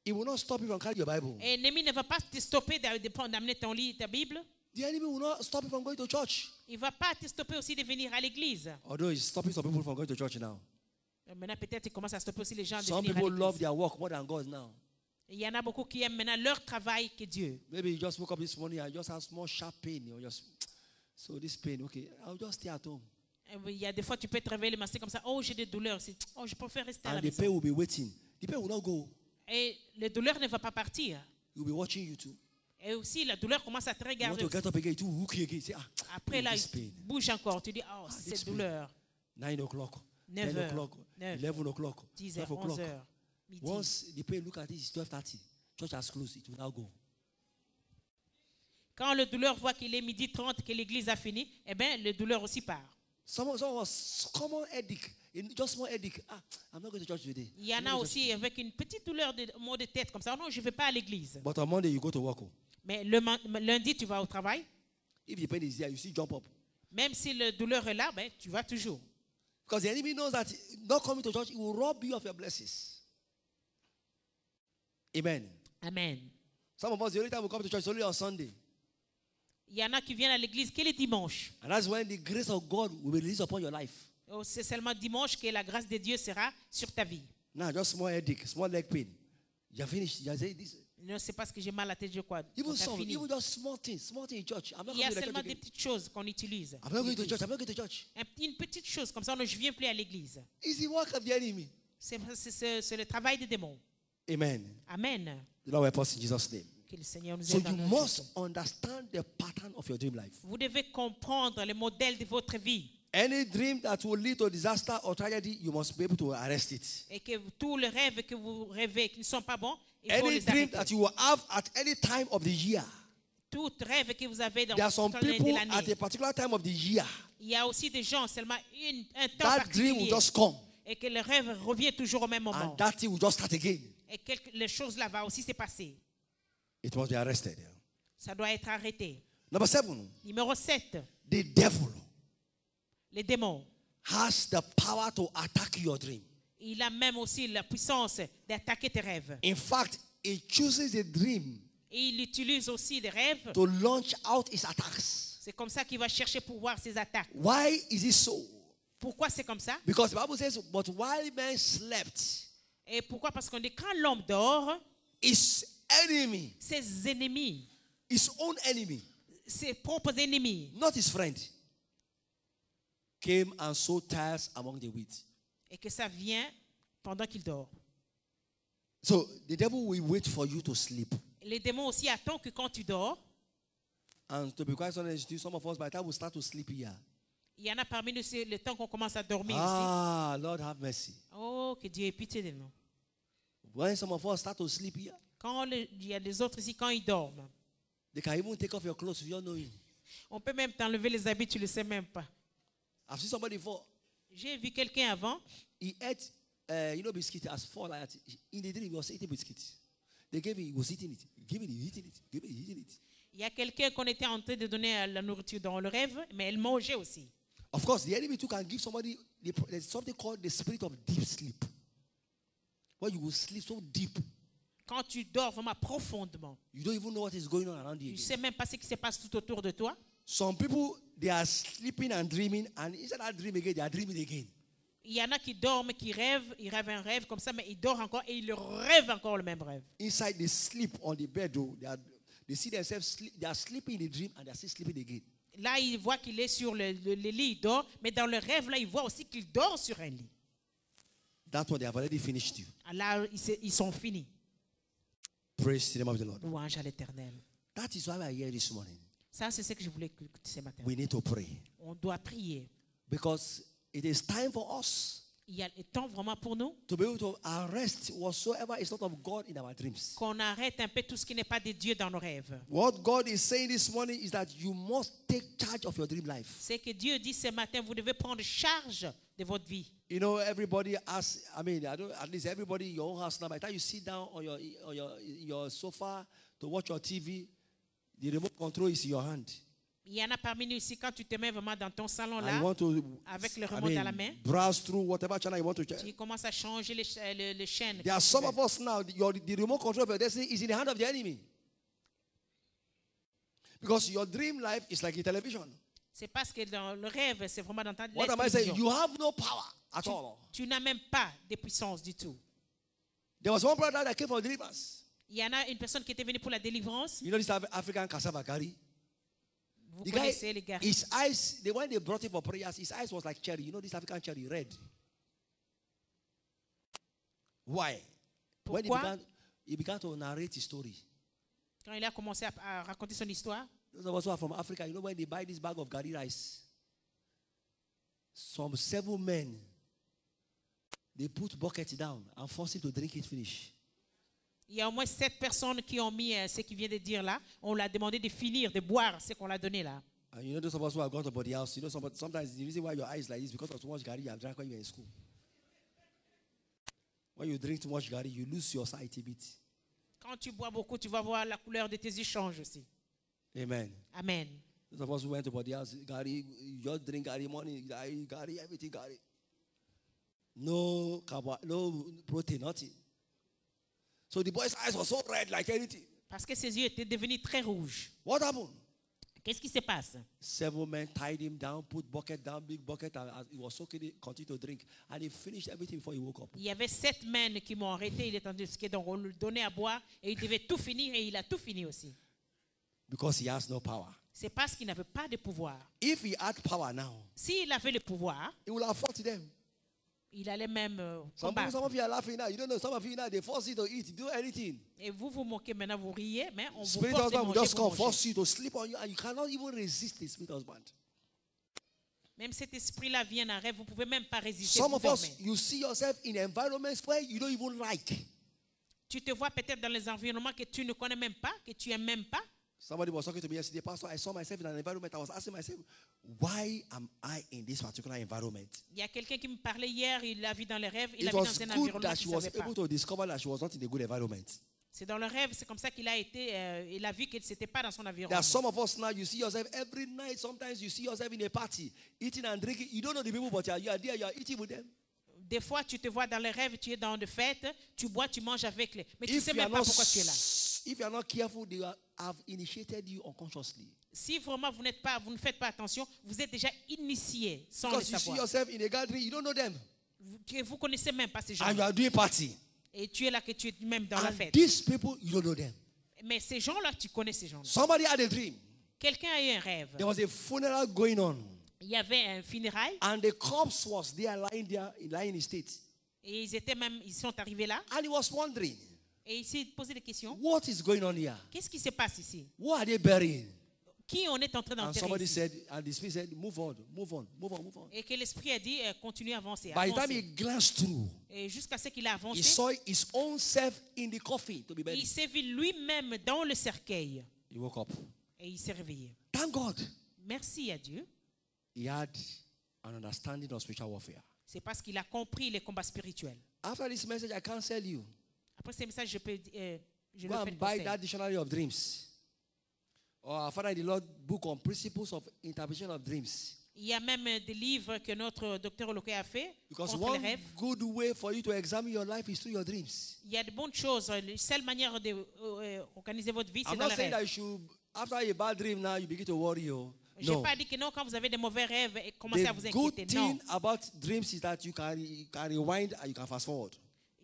He will not stop you from carrying your Bible. Et l'ennemi ne va pas te stopper d'amener ton lit, ta Bible. The enemy will not stop you from going to church. Il ne va pas te stopper aussi de venir à l'église. Although he's stopping some people from going to church now. Maintenant, peut-être il commence à stopper aussi les gens de Some venir à people love l'église. their work more than God now. Il y en a beaucoup qui aiment maintenant leur travail que Dieu. Maybe you just woke up this morning and just have small sharp pain. Or just, so this pain, okay, I'll just stay at home. Il y a des fois, tu peux te réveiller le matin comme ça. Oh, j'ai des douleurs. Oh, je préfère rester à la And the pain maison. will be waiting. The pain will not go. Et les douleurs ne vont pas partir. He will be watching you too. Et aussi, la douleur commence à te You want regarder. to get up again, to hook again. Say, Après, là, this il pain. bouge encore. Tu dis, oh, this cette pain. douleur. 9 o'clock, 9 10 heures, o'clock, 9, 11 o'clock, 10 12 heures, 11 o'clock. heures, midi. Once the pain look at it, it's 12:30. Church has closed. It will now go. Quand le douleur voit qu'il est midi 30, que l'église a fini, eh bien, le douleur aussi part. Some of us common headache, just small headache. I'm not going to church today. Il y en a aussi avec une petite douleur de maux de tête comme ça. Non, je ne vais pas à l'église. But on Monday you go to work. Mais lundi, tu vas au travail. If the pain is there, you still jump up. Même si la douleur est là, ben, tu vas toujours. Because the enemy knows that not coming to church, it will rob you of your blessings. Amen. Amen. Some of us, the only time we come to church is only on Sunday. Il y en a qui viennent à l'église que le dimanche. And that's when the grace of God will be released upon your life. Oh, c'est seulement dimanche que la grâce de Dieu sera sur ta vie. Now, just small headache, small leg pain. You're finished. You're saying this. Non, c'est parce que j'ai mal à la tête, je crois. Even On a some, fini. even just small things in church. I'm not Il y a coming to seulement church des again. petites choses qu'on utilise. I'm not going to church. I'm not going to church. Une petite chose comme ça, non, je ne viens plus à l'église. It's the work of the enemy. C'est le travail des démons. Amen. Amen. The Lord help us in Jesus' name. Que le Seigneur nous So aide. you must understand the pattern of your dream life. Vous devez comprendre le modèle de votre vie. Any dream that will lead to disaster or tragedy, you must be able to arrest it. Et que tous les rêves que vous rêvez qui ne sont pas bons, il faut Any les dream arrêter. that you will have at any time of the year. Tout rêve que vous avez dans There are some toute l'année de people at a l'année. particular time of the year. Il y a aussi des gens seulement un temps That dream will particulier. just come. Et que le rêve revient toujours au même moment. And that thing will just start again. Et les choses là vont aussi se passer. It must be arrested. Ça doit être arrêté. Number 7. Numéro 7. The devil Les démons. has the power to attack your dream. Il a même aussi la puissance d'attaquer tes rêves. In fact, he chooses a dream Et il utilise aussi des rêves. to launch out his attacks. C'est comme ça qu'il va chercher pour voir ses attaques. Why is it so? Pourquoi c'est comme ça? Because the Bible says, but while men slept, Et pourquoi? Parce qu'on dit quand l'homme dort, his enemy, ses ennemis, his own enemy, ses propres ennemis, not his friend, came and sowed tares among the wheat. et que ça vient pendant qu'il dort. So the devil will wait for you to sleep. Les démons aussi attendent que quand tu dors, And to be quite honest, some of us, by the time we start to sleep here, il y en a parmi nous, c'est le temps qu'on commence à dormir Lord have mercy. ici. Oh, que Dieu ait pitié de nous. When some of us start to sleep here, Quand il y a des autres ici, quand ils dorment, they can even take off your clothes if you don't know it. on peut même t'enlever les habits, tu ne le sais même pas. I've seen somebody before. J'ai vu quelqu'un avant, He ate, biscuit as fall like that. In the dream, he was eating biscuits. They gave him, he was eating it. Give it, eating it. Give it, eating it. il y a quelqu'un qu'on était en train de donner la nourriture dans le rêve, mais elle mangeait aussi. Of course, the enemy too can give somebody, there's something called the spirit of deep sleep. Where you will sleep so deep, Quand tu dors vraiment profondément, you don't even know what is going on around tu you. ne sais même pas ce qui se passe tout autour de toi. Some people, they are sleeping and dreaming, and instead of dream again, they are dreaming again. Il y en a qui dorment, qui rêvent, ils rêvent un rêve comme ça, mais ils dorment encore et ils rêvent encore le même rêve. Inside, they sleep on the bed, though. They see themselves sleep. They are sleeping in the dream, and they are still sleeping again. Là, il voit qu'il est sur le lit, il dort, mais dans le rêve, là, il voit aussi qu'il dort sur un lit. That's what they have already finished you. Là, ils sont finis. Praise the name of the Lord. Louange à l'Éternel. That is why we are here this morning. Ça, c'est ce que je voulais écouter ce matin. We need to pray. On doit prier. Because it is time for us Il y a le temps vraiment pour nous to be able to arrest whatsoever is not of God in our dreams. qu'on arrête un peu tout ce qui n'est pas de Dieu dans nos rêves. What God is saying this morning is that you must take charge of your dream life. C'est que Dieu dit ce matin, vous devez prendre charge de votre vie. You know, everybody has, at least everybody in your own house now, by the time you sit down on your sofa to watch your TV, the remote control is in your hand. Il y en a parmi nous ici, quand tu te mets vraiment dans ton salon And là, you want to, avec le remote à la main, browse through whatever channel you want to check. tu commences à changer les chaînes. There are some of us now, the remote control of your destiny is in the hand of the enemy. Because your dream life is like a television. C'est parce que dans le rêve, c'est vraiment dans ta What am I saying? You have no power at all. Tu n'as même pas de puissance du tout. There was one brother that came for deliverance. Il y en a une personne qui était venue pour la délivrance. You know this African cassava gari? Vous The connaissez guy, les gars. his eyes, when they brought him for prayers, his eyes was like cherry. You know this African cherry, red. Why? When Pourquoi? he began to narrate his story. Quand il a commencé à raconter son histoire, Those of us who are from Africa, you know when they buy this bag of gari rice, some 7 men, they put buckets down and force him to drink it finish. il y a au moins 7 personnes qui ont mis ce qu'il vient de dire là. On l'a demandé de finir, de boire ce qu'on l'a donné là. And you know those of us who have gone to body house, you know sometimes the reason why your eyes like this is because of too much gari you have drank when you were in school. When you drink too much gari, you lose your sight a bit. Quand tu bois beaucoup, tu vas voir la couleur de tes yeux change aussi. Amen. Amen. Those of us who went to body house, gari, you just drink gari morning, gari, everything gari. No protein, nothing. So the boy's eyes were so red like anything. Parce que ses yeux étaient devenus très rouges. What happened? Qu'est-ce qui se passe? 7 men tied him down, put bucket down, big bucket, and he was soaking it, continued to drink. And he finished everything before he woke up. Il y avait 7 men qui m'ont arrêté. Il était en train de donc on lui donnait à boire et il devait tout finir et il a tout fini aussi. Because he has no power. C'est parce qu'il n'avait pas de pouvoir. If he had power now, S'il avait le pouvoir, he would have fought them. il allait même Some combattre. of you are laughing now. You don't know. Some of you now, they force you to eat, do anything. Et vous vous moquez maintenant, vous riez, mais on vous Spirit force de husband will manger, just vous come, mangez. force you to sleep on you, and you cannot even resist the spirit husband. Même cet esprit-là vient en rêve, vous ne pouvez même pas résister. Some vous of us, dormez. you see yourself in environments where you don't even like. Tu te vois peut-être dans les environnements que tu ne connais même pas, que tu n'aimes même pas. Somebody was talking to me yesterday, Pastor. I saw myself in an environment. I was asking myself, why am I in this particular environment? Il y a quelqu'un qui me parlait hier, il l'a vu dans les rêves, il It l'a vu was dans un good environnement that she qu'il ne was savait pas. able to discover that she was not in a good environment. C'est dans le rêve, c'est comme ça qu'il a été, il a vu que ce n'était pas dans son There environnement. are some of us now, you see yourself every night. Sometimes you see yourself in a party, eating and drinking. You don't know the people, but you are there, you are eating with them. Des fois, tu te vois dans les rêves, tu es dans des fêtes, tu bois, tu manges avec les. Mais tu ne If sais you are même pas not, pourquoi tu es là. if you are not careful, they have initiated you unconsciously. Si vraiment vous ne faites pas attention, vous êtes déjà initié sans le Because you see savoir. yourself in a gathering, you don't know them. Vous connaissez même pas ces gens. And you are doing party. Et tu es là que tu es même dans la And fête. these people, you don't know them. Mais ces gens-là, tu connais ces gens-là. Somebody had a dream. Quelqu'un a eu un rêve. There was a funeral going on. Il y avait un funérail And the corpse was there, lying in state. et ils sont arrivés là And he was wondering, et il s'est posé des questions. what is going on here? Qu'est-ce qui se passe ici? What are they burying? Qui on est en train And d'enterrer somebody ici? said, and the spirit said, move on, move on, move on, move on. Et que l'esprit a dit, continue à avancer. By the time avancer. he glanced through, Et jusqu'à ce qu'il a he avancé, saw his own self in the coffin to be il buried. s'est vu lui-même dans le cercueil He woke up. et il s'est réveillé. Thank God. Merci à Dieu. He had an understanding of spiritual warfare. C'est parce qu'il a compris les combats spirituels. After this message, I counsel you. Après ces messages, je Go le fais and de buy conseil. that dictionary of dreams. Or our Father in the Lord book on principles of interpretation of dreams. Il y a même des livres que notre docteur Oloké a fait Because contre les one rêves. good way for you to examine your life is through your dreams. Il y a de bonnes choses. La seule manière d'organiser votre vie, c'est I'm dans not les saying that rêves. you should, after a bad dream now, you begin to worry. Je n'ai No. pas dit que non, quand vous avez des mauvais rêves, et commencez à vous The good inquiéter. Non. thing about dreams is that you can rewind and you can fast forward.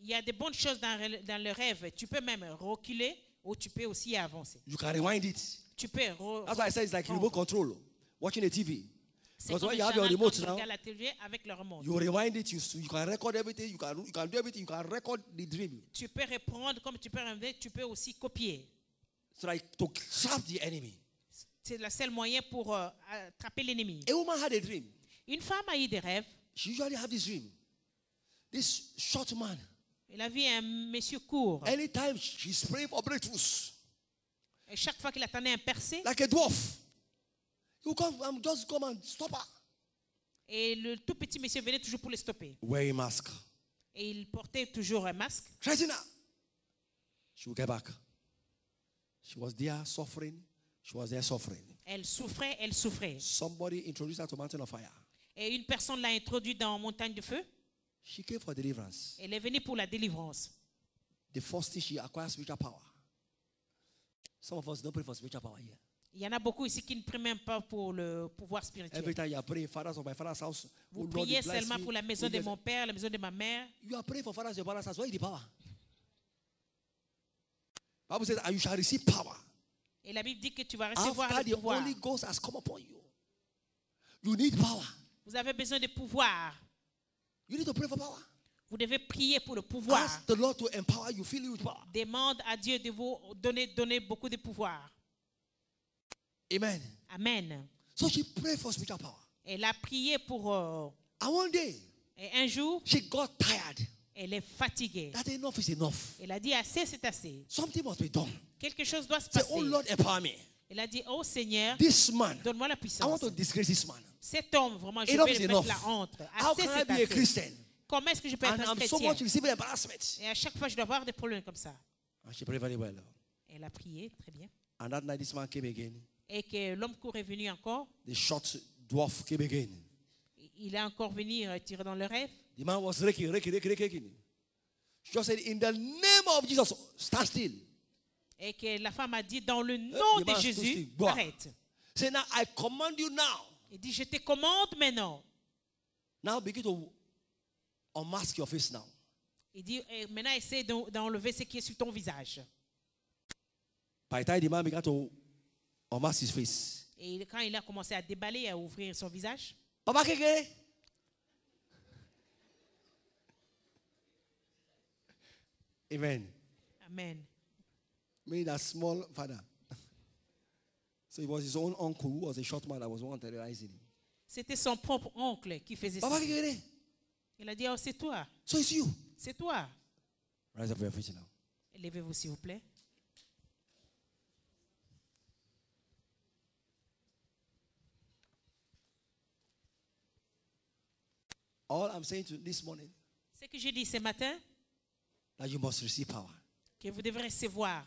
Il y a des bonnes choses dans le rêve. Tu peux même reculer ou tu peux aussi avancer. You can rewind it. Tu peux That's why I said it's like remote control, watching a TV. C'est Because comme when le you have your canal remote quand tu now, regardes la télé avec le remote. you rewind it, you can record everything, you can do everything, you can record the dream. Tu peux reprendre comme tu peux rêver, tu peux aussi copier. So like to trap the enemy. C'est le seul moyen pour attraper l'ennemi. A woman had a dream. Une femme a eu des rêves. She usually have this dream. This short man, Elle a vu un monsieur court. anytime she's praying for breakthroughs, Et chaque fois qu'il attendait un percé, like a dwarf, you come, just come and stop her. et le tout petit monsieur venait toujours pour le stopper. Wearing mask. Et il portait toujours un masque. Threaten her. She will get back. She was there suffering. She was there suffering. Elle souffrait, elle souffrait. Somebody introduced her to mountain of fire. Et une personne l'a introduite dans une montagne de feu. She came for deliverance. Elle est venue pour la délivrance. The first thing, she acquires spiritual power. Some of us don't pray for spiritual power here. Il y en a beaucoup ici qui ne prient même pas pour le pouvoir spirituel. Every time you are praying, fathers of my father's house, Vous oh Lord, priez you bless seulement me. pour la maison Oh, de yes. mon père, la maison de ma mère. You are praying for fathers of your father's house. Where is the power? Bible says, and you shall receive power Et la Bible dit que tu vas recevoir after le the pouvoir. Holy Ghost has come upon you. You need power. Vous avez besoin de pouvoir. You need to pray for power. Vous devez prier pour le pouvoir. Ask the Lord to empower you, fill you with power. Demande à Dieu de vous donner beaucoup de pouvoir. Amen. Amen. So she prayed for spiritual power. Elle a prié pour... And one day, et un jour, she got tired. elle est fatiguée. That enough is enough. Elle a dit assez, c'est assez. Something must be done. Quelque chose doit se Say, passer. oh Lord, empower me. Elle a dit, oh Seigneur, This man, donne-moi la I want puissance. to disgrace this man. Cet homme, vraiment, je Enough vais is lui mettre enough. la honte. How Assez, can I c'est be a assez. Christian? Comment est-ce que je peux And être un I'm so chrétien? much receiving embarrassment. Et à chaque fois, je dois avoir des problèmes comme ça. And she prayed very well. Elle a prié, très bien. And that night, this man came again. Et que l'homme court est venu encore. The short dwarf came again. Il est encore venu tirer dans le rêve. The man was raking. She just said, in the name of Jesus, stand still. Et que la femme a dit, dans le nom the de man stood Jésus, still. Boah. arrête. Say, now I command you now. Il dit, je te commande maintenant. Now begin to unmask your face now. Il dit, maintenant essaie d'enlever ce qui est sur ton visage. By the time the man began to unmask his face, Et quand il a commencé à déballer, à ouvrir son visage, Papa Keke. Amen. Amen. Me, that small father. So it was his own uncle who was a short man that was one terrorizing him. C'était son propre oncle qui faisait ça. Papa Keke. Il a dit, oh, c'est toi. So it's you. C'est toi. Rise up for your feet now. Levez-vous, s'il vous plaît. All I'm saying to this morning, Ce que j'ai dit ce matin, that you must receive power. que vous devrez recevoir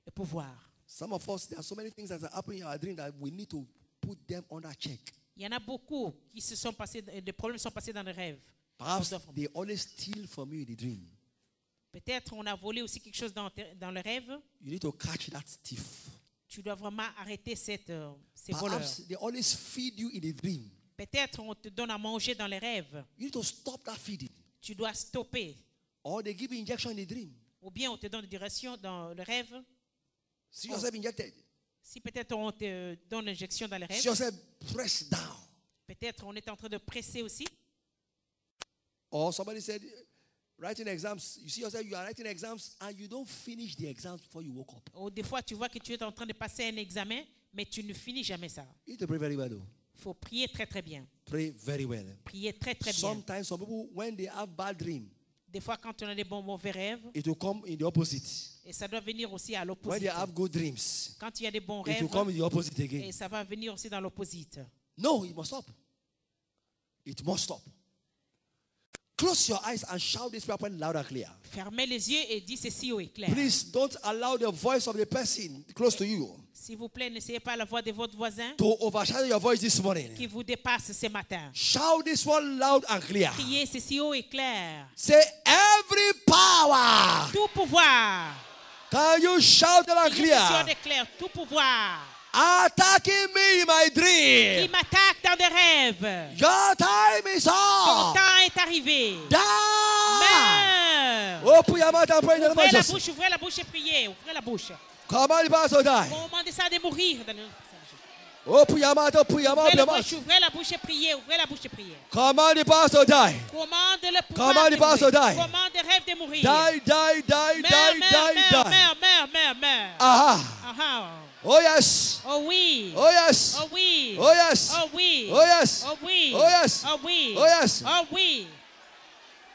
le pouvoir. Some of us, there are so many things that are happening in our dream that we need to put them under check. Il y en a beaucoup qui se sont passés, des problèmes sont passés dans le rêve. Perhaps they always steal from you in the dream. Peut-être on a volé aussi quelque chose dans le rêve. You need to catch that thief. Tu dois vraiment arrêter ces voleurs. Perhaps they always feed you in the dream. Peut-être on te donne à manger dans les rêves. You need to stop that feeding. Tu dois stopper. Or they give you injection in the dream. Ou bien on te donne des directions dans le rêve. See yourself injected. Si peut-être on te donne l'injection dans les See rêves. yourself pressed down. Peut-être on est en train de presser aussi. Or somebody said, writing exams, you see yourself, you are writing exams and you don't finish the exams before you woke up. Ou des fois tu vois que tu es en train de passer un examen, mais tu ne finis jamais ça. You need to pray very well though. Il faut prier très très bien. Pray very well. Prier très très bien. Sometimes some people, when they have bad dream, Des fois quand on a des bons mauvais rêves, it will come in the opposite. et ça doit venir aussi à When l'opposite. they have good dreams, Quand il y a des bons it will rêves, come in the opposite et again. ça va venir aussi dans l'opposite. No, it must stop. It must stop. Close your eyes and shout this prayer point loud and clear. Fermez les yeux et dis ceci au éclair. Please don't allow the voice of the person close to you S'il vous plaît, n'essayez pas la voix de votre voisin to overshadow your voice this morning. qui vous dépasse ce matin. Shout this one loud and clear. Priez ceci haut et clair. Say every power. Tout pouvoir. Can you shout it and Priez ceci haut clear? et clair. Tout pouvoir. attacking me in my qui dream. m'attaquent dans des rêves. Your time is Ton up. temps est arrivé. Die. Meurs. Open your mouth and pray in the name of Jesus. Ouvrez la bouche et priez. Ouvrez la bouche. Command the pastor to die. Commandez ça de mourir. Dans le... Open your mouth, open your mouth, Ouvrez open la your bouche, mouth. ouvrez la bouche et priez. Ouvrez la bouche et priez. Command the pastor to die. Commande le pouvoir Command de the pastor mourir. die. Commande des rêves de mourir. Die, die, die, Meurs, die, meurs, die, meurs, die. meurs, meurs, meurs. Aha. Aha. Oh yes. Oh oui. Oh yes. Oh oui. Oh yes. Oh oui. Oh yes. Oh oui. Oh yes. Oh oui. Oh yes. Oh oui.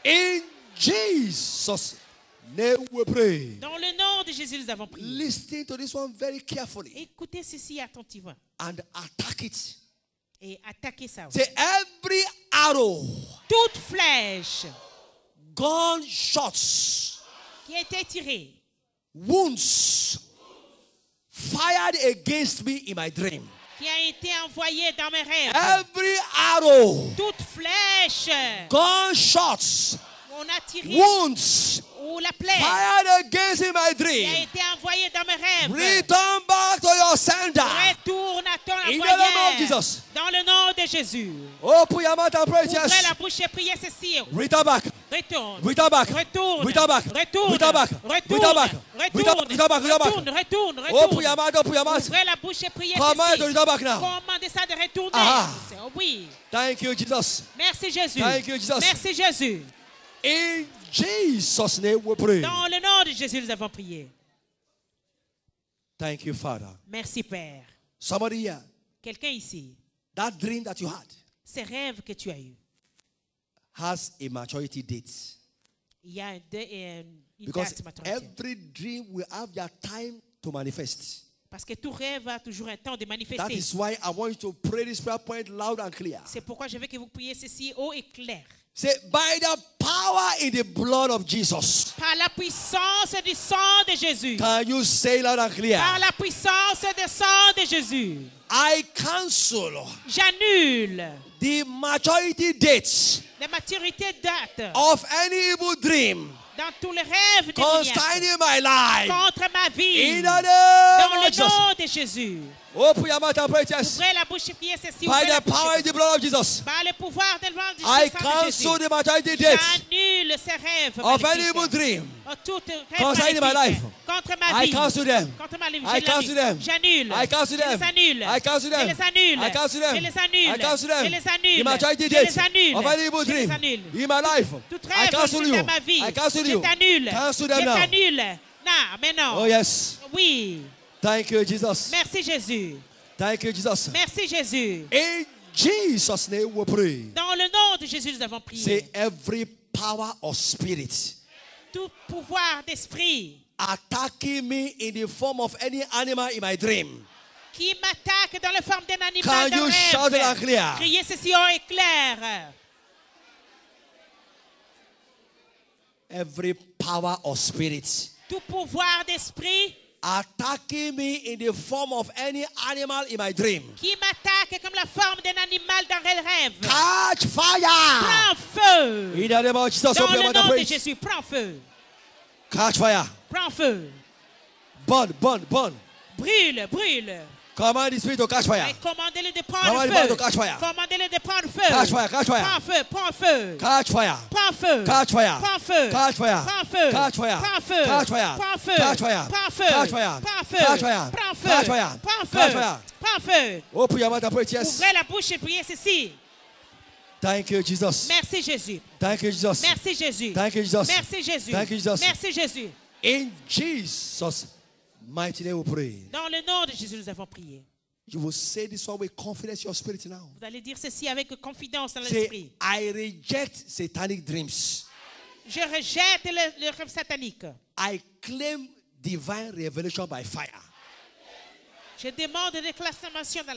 In Jesus' name we pray. Dans le nom de Jésus, nous avons prié. Listen to this one very carefully Écoutez ceci attentivement and attack it. et attaquez ça. Say every arrow, Toute flèche gunshots, qui a été tirée, wounds fired against me in my dream. qui a été envoyée dans mes rêves, Every arrow, toute flèche gunshots, on a tiré wounds ou la plaie fired against in my qui a dream. été envoyée dans mes rêves, Return back to your sender. retourne à ton In the name of envoyeur Jesus. dans le nom de Jésus. Open your mouth and pray. Ouvrez Yes. la bouche et priez ceci. Return back. Retourne. Return back. Retourne. Return back. Retourne. Return back. Retourne. Return back. Retourne. Return back. Return back. Retourne. Open Retourne. your mouth. Open your mouth. Ouvrez la bouche et priez Command to ceci. return back now. Commandez ça de retourner. Ah. Oui. Thank you, Jesus. Merci Jésus. Thank you, Jesus. Merci Jésus. In Jesus' name we pray. Dans le nom de Jésus, nous avons prié. Thank you, Father. Merci Père. Somebody here, Quelqu'un ici, that dream that you had ces rêves que tu as eus, has a maturity date. il y a une Because date de maturité. every dream will have their time to manifest. Parce que tout rêve a toujours un temps de That manifester. is why I want you to pray this prayer point loud and clear. C'est pourquoi je veux que vous priez ceci haut et clair. Say, by the power in the blood of Jesus. Par la puissance du sang de Jésus. Can you say loud and clear? Par la puissance du sang de Jésus. I cancel J'annule the maturity dates la maturité date of any evil dream dans tous les rêves de concerning my life. contre ma vie. In the Dans name le of Jesus. nom de Jésus. Open your mouth and pray, yes. Ouvrez la bouche et priez ceci. By Ouvrez la the bouche power et in the blood of Jesus. par le pouvoir de l'envoi du I sang de Jésus. cancel the maturity dates J'annule ces rêves of any maléfiques. evil dream Tout rêve concerning my maléfique life. contre ma I vie. cancel them. Contre ma vie. I cancel them. J'annule. I cancel them. Je les annule. I cancel them. Je les annule. I cancel them. Je les annule. I cancel them. Je les annule. The maturity Je dates les annule. of any evil Je les dream annule. in my life. Tout I rêve cancel you. dans ma vie. I cancel Je you. t'annule. Cancel Je them now. t'annule. Non, mais non. Oh yes. Oui. Thank you, Jesus. Merci Jésus. Thank you, Jesus. Merci Jésus. In Jesus' name we pray. Dans le nom de Jésus, nous avons prié. Say every power of spirit Tout pouvoir d'esprit attacking me in the form of any animal in my dream. qui m'attaque dans la forme d'un animal Can dans you rêve. shout it out clear? Criez ceci haut et clair. Every power of spirit Tout pouvoir d'esprit attacking me in the form of any animal in my dream. qui m'attaque comme la forme d'un animal dans le rêve. Catch fire! Prends feu. In the name of Jesus, Dans open your le mouth and nom de pray. Jésus, prends feu. Catch fire! Prends feu. Burn, burn, burn. Brûle, brûle. Command the spirit to catch fire. Et commandez-le de prendre Command the feu. fire to catch fire. Commandez-le de prendre feu. Catch fire, catch fire. Prends feu, prends feu. Catch fire! Prends feu. Catch fire! Prends feu. Catch fire! Prends feu. Catch fire! Prends feu. Catch fire! Prends feu. Catch fire! Prends feu. Catch fire! Prends feu. Catch fire! Prends feu. Catch fire! Prends Catch feu. fire! Prends feu. Open your mouth and pray, yes. Ouvrez la bouche et priez ceci. Thank you, Jesus. Merci Jésus. Thank you, Jesus. Merci Jésus. Thank you, Jesus. Merci Jésus. Thank you, Jesus. Merci Jésus. In Jesus' mighty name we pray. Dans le nom de Jésus, nous avons prié. You will say this one with confidence in your spirit now. Vous allez dire ceci avec confidence dans Say, l'esprit. I reject satanic dreams. Je rejette le rêve satanique. I claim divine revelation by fire. Je demande des déclarations dans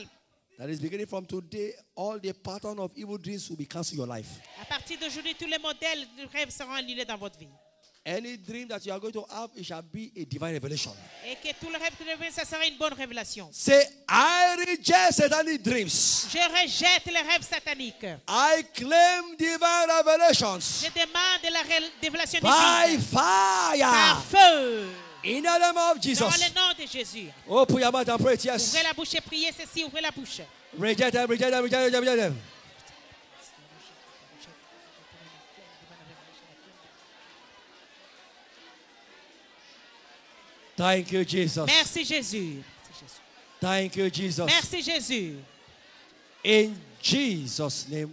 That is beginning from today, all the pattern of evil dreams will be cancelled in your life. À partir d'aujourd'hui, tous les modèles de rêve seront annulés dans votre vie. Any dream that you are going to have, it shall be a divine revelation. Et que tout le rêve que vous avez, ça sera une bonne révélation. Say, I reject satanic dreams. Je rejette les rêves sataniques. I claim divine revelations Je demande la révélation by divine. fire. Par feu. In the name of Dans Jesus. le nom de Jésus. Open your mouth and pray it. Yes. Ouvrez la bouche et priez ceci. Ouvrez la bouche. Reject them, reject them, reject them, reject them. Thank you, Jesus. Merci Jésus. Thank you, Jesus. Merci Jésus. In Jesus' name,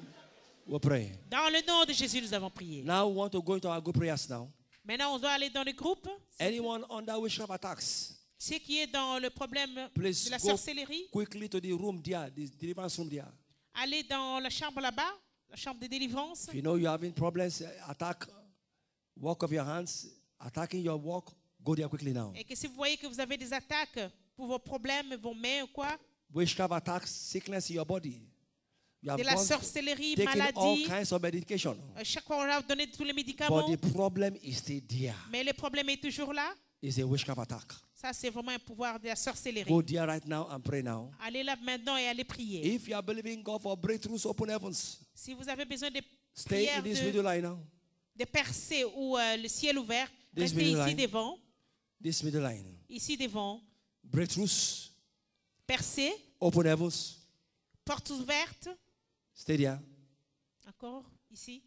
we pray. Dans le nom de Jésus, nous avons prié. Now we want to go into our group prayers now. Maintenant, on doit aller dans le groupe. Anyone under witchcraft attacks, Ce qui est dans le problème please de la go sorcellerie, quickly to the room there, the deliverance room there. allez dans la chambre là-bas, la chambre de délivrance. If you know you're having problems, attack, work of your hands, attacking your work, go there quickly now. Et que si vous voyez que vous avez des attaques pour vos problèmes, vos mains ou quoi, Witchcraft attacks, sickness in your body. You have de la gone sorcellerie, taking all maladie, kinds of medication. chaque fois on leur a donné tous les But médicaments, the problem is still there. mais le problème est toujours là. It's a witchcraft attack. Ça, c'est vraiment un pouvoir de la sorcellerie. Go there right now and pray now. Allez là maintenant et allez prier. If you are believing God for breakthroughs, open heavens. Si vous avez besoin de Stay in prières this video line now. de percer ou le ciel ouvert, This restez middle ici line. devant, This middle line. ici devant, Breakthroughs, percer, open heavens. portes ouvertes, Stay there. encore ici.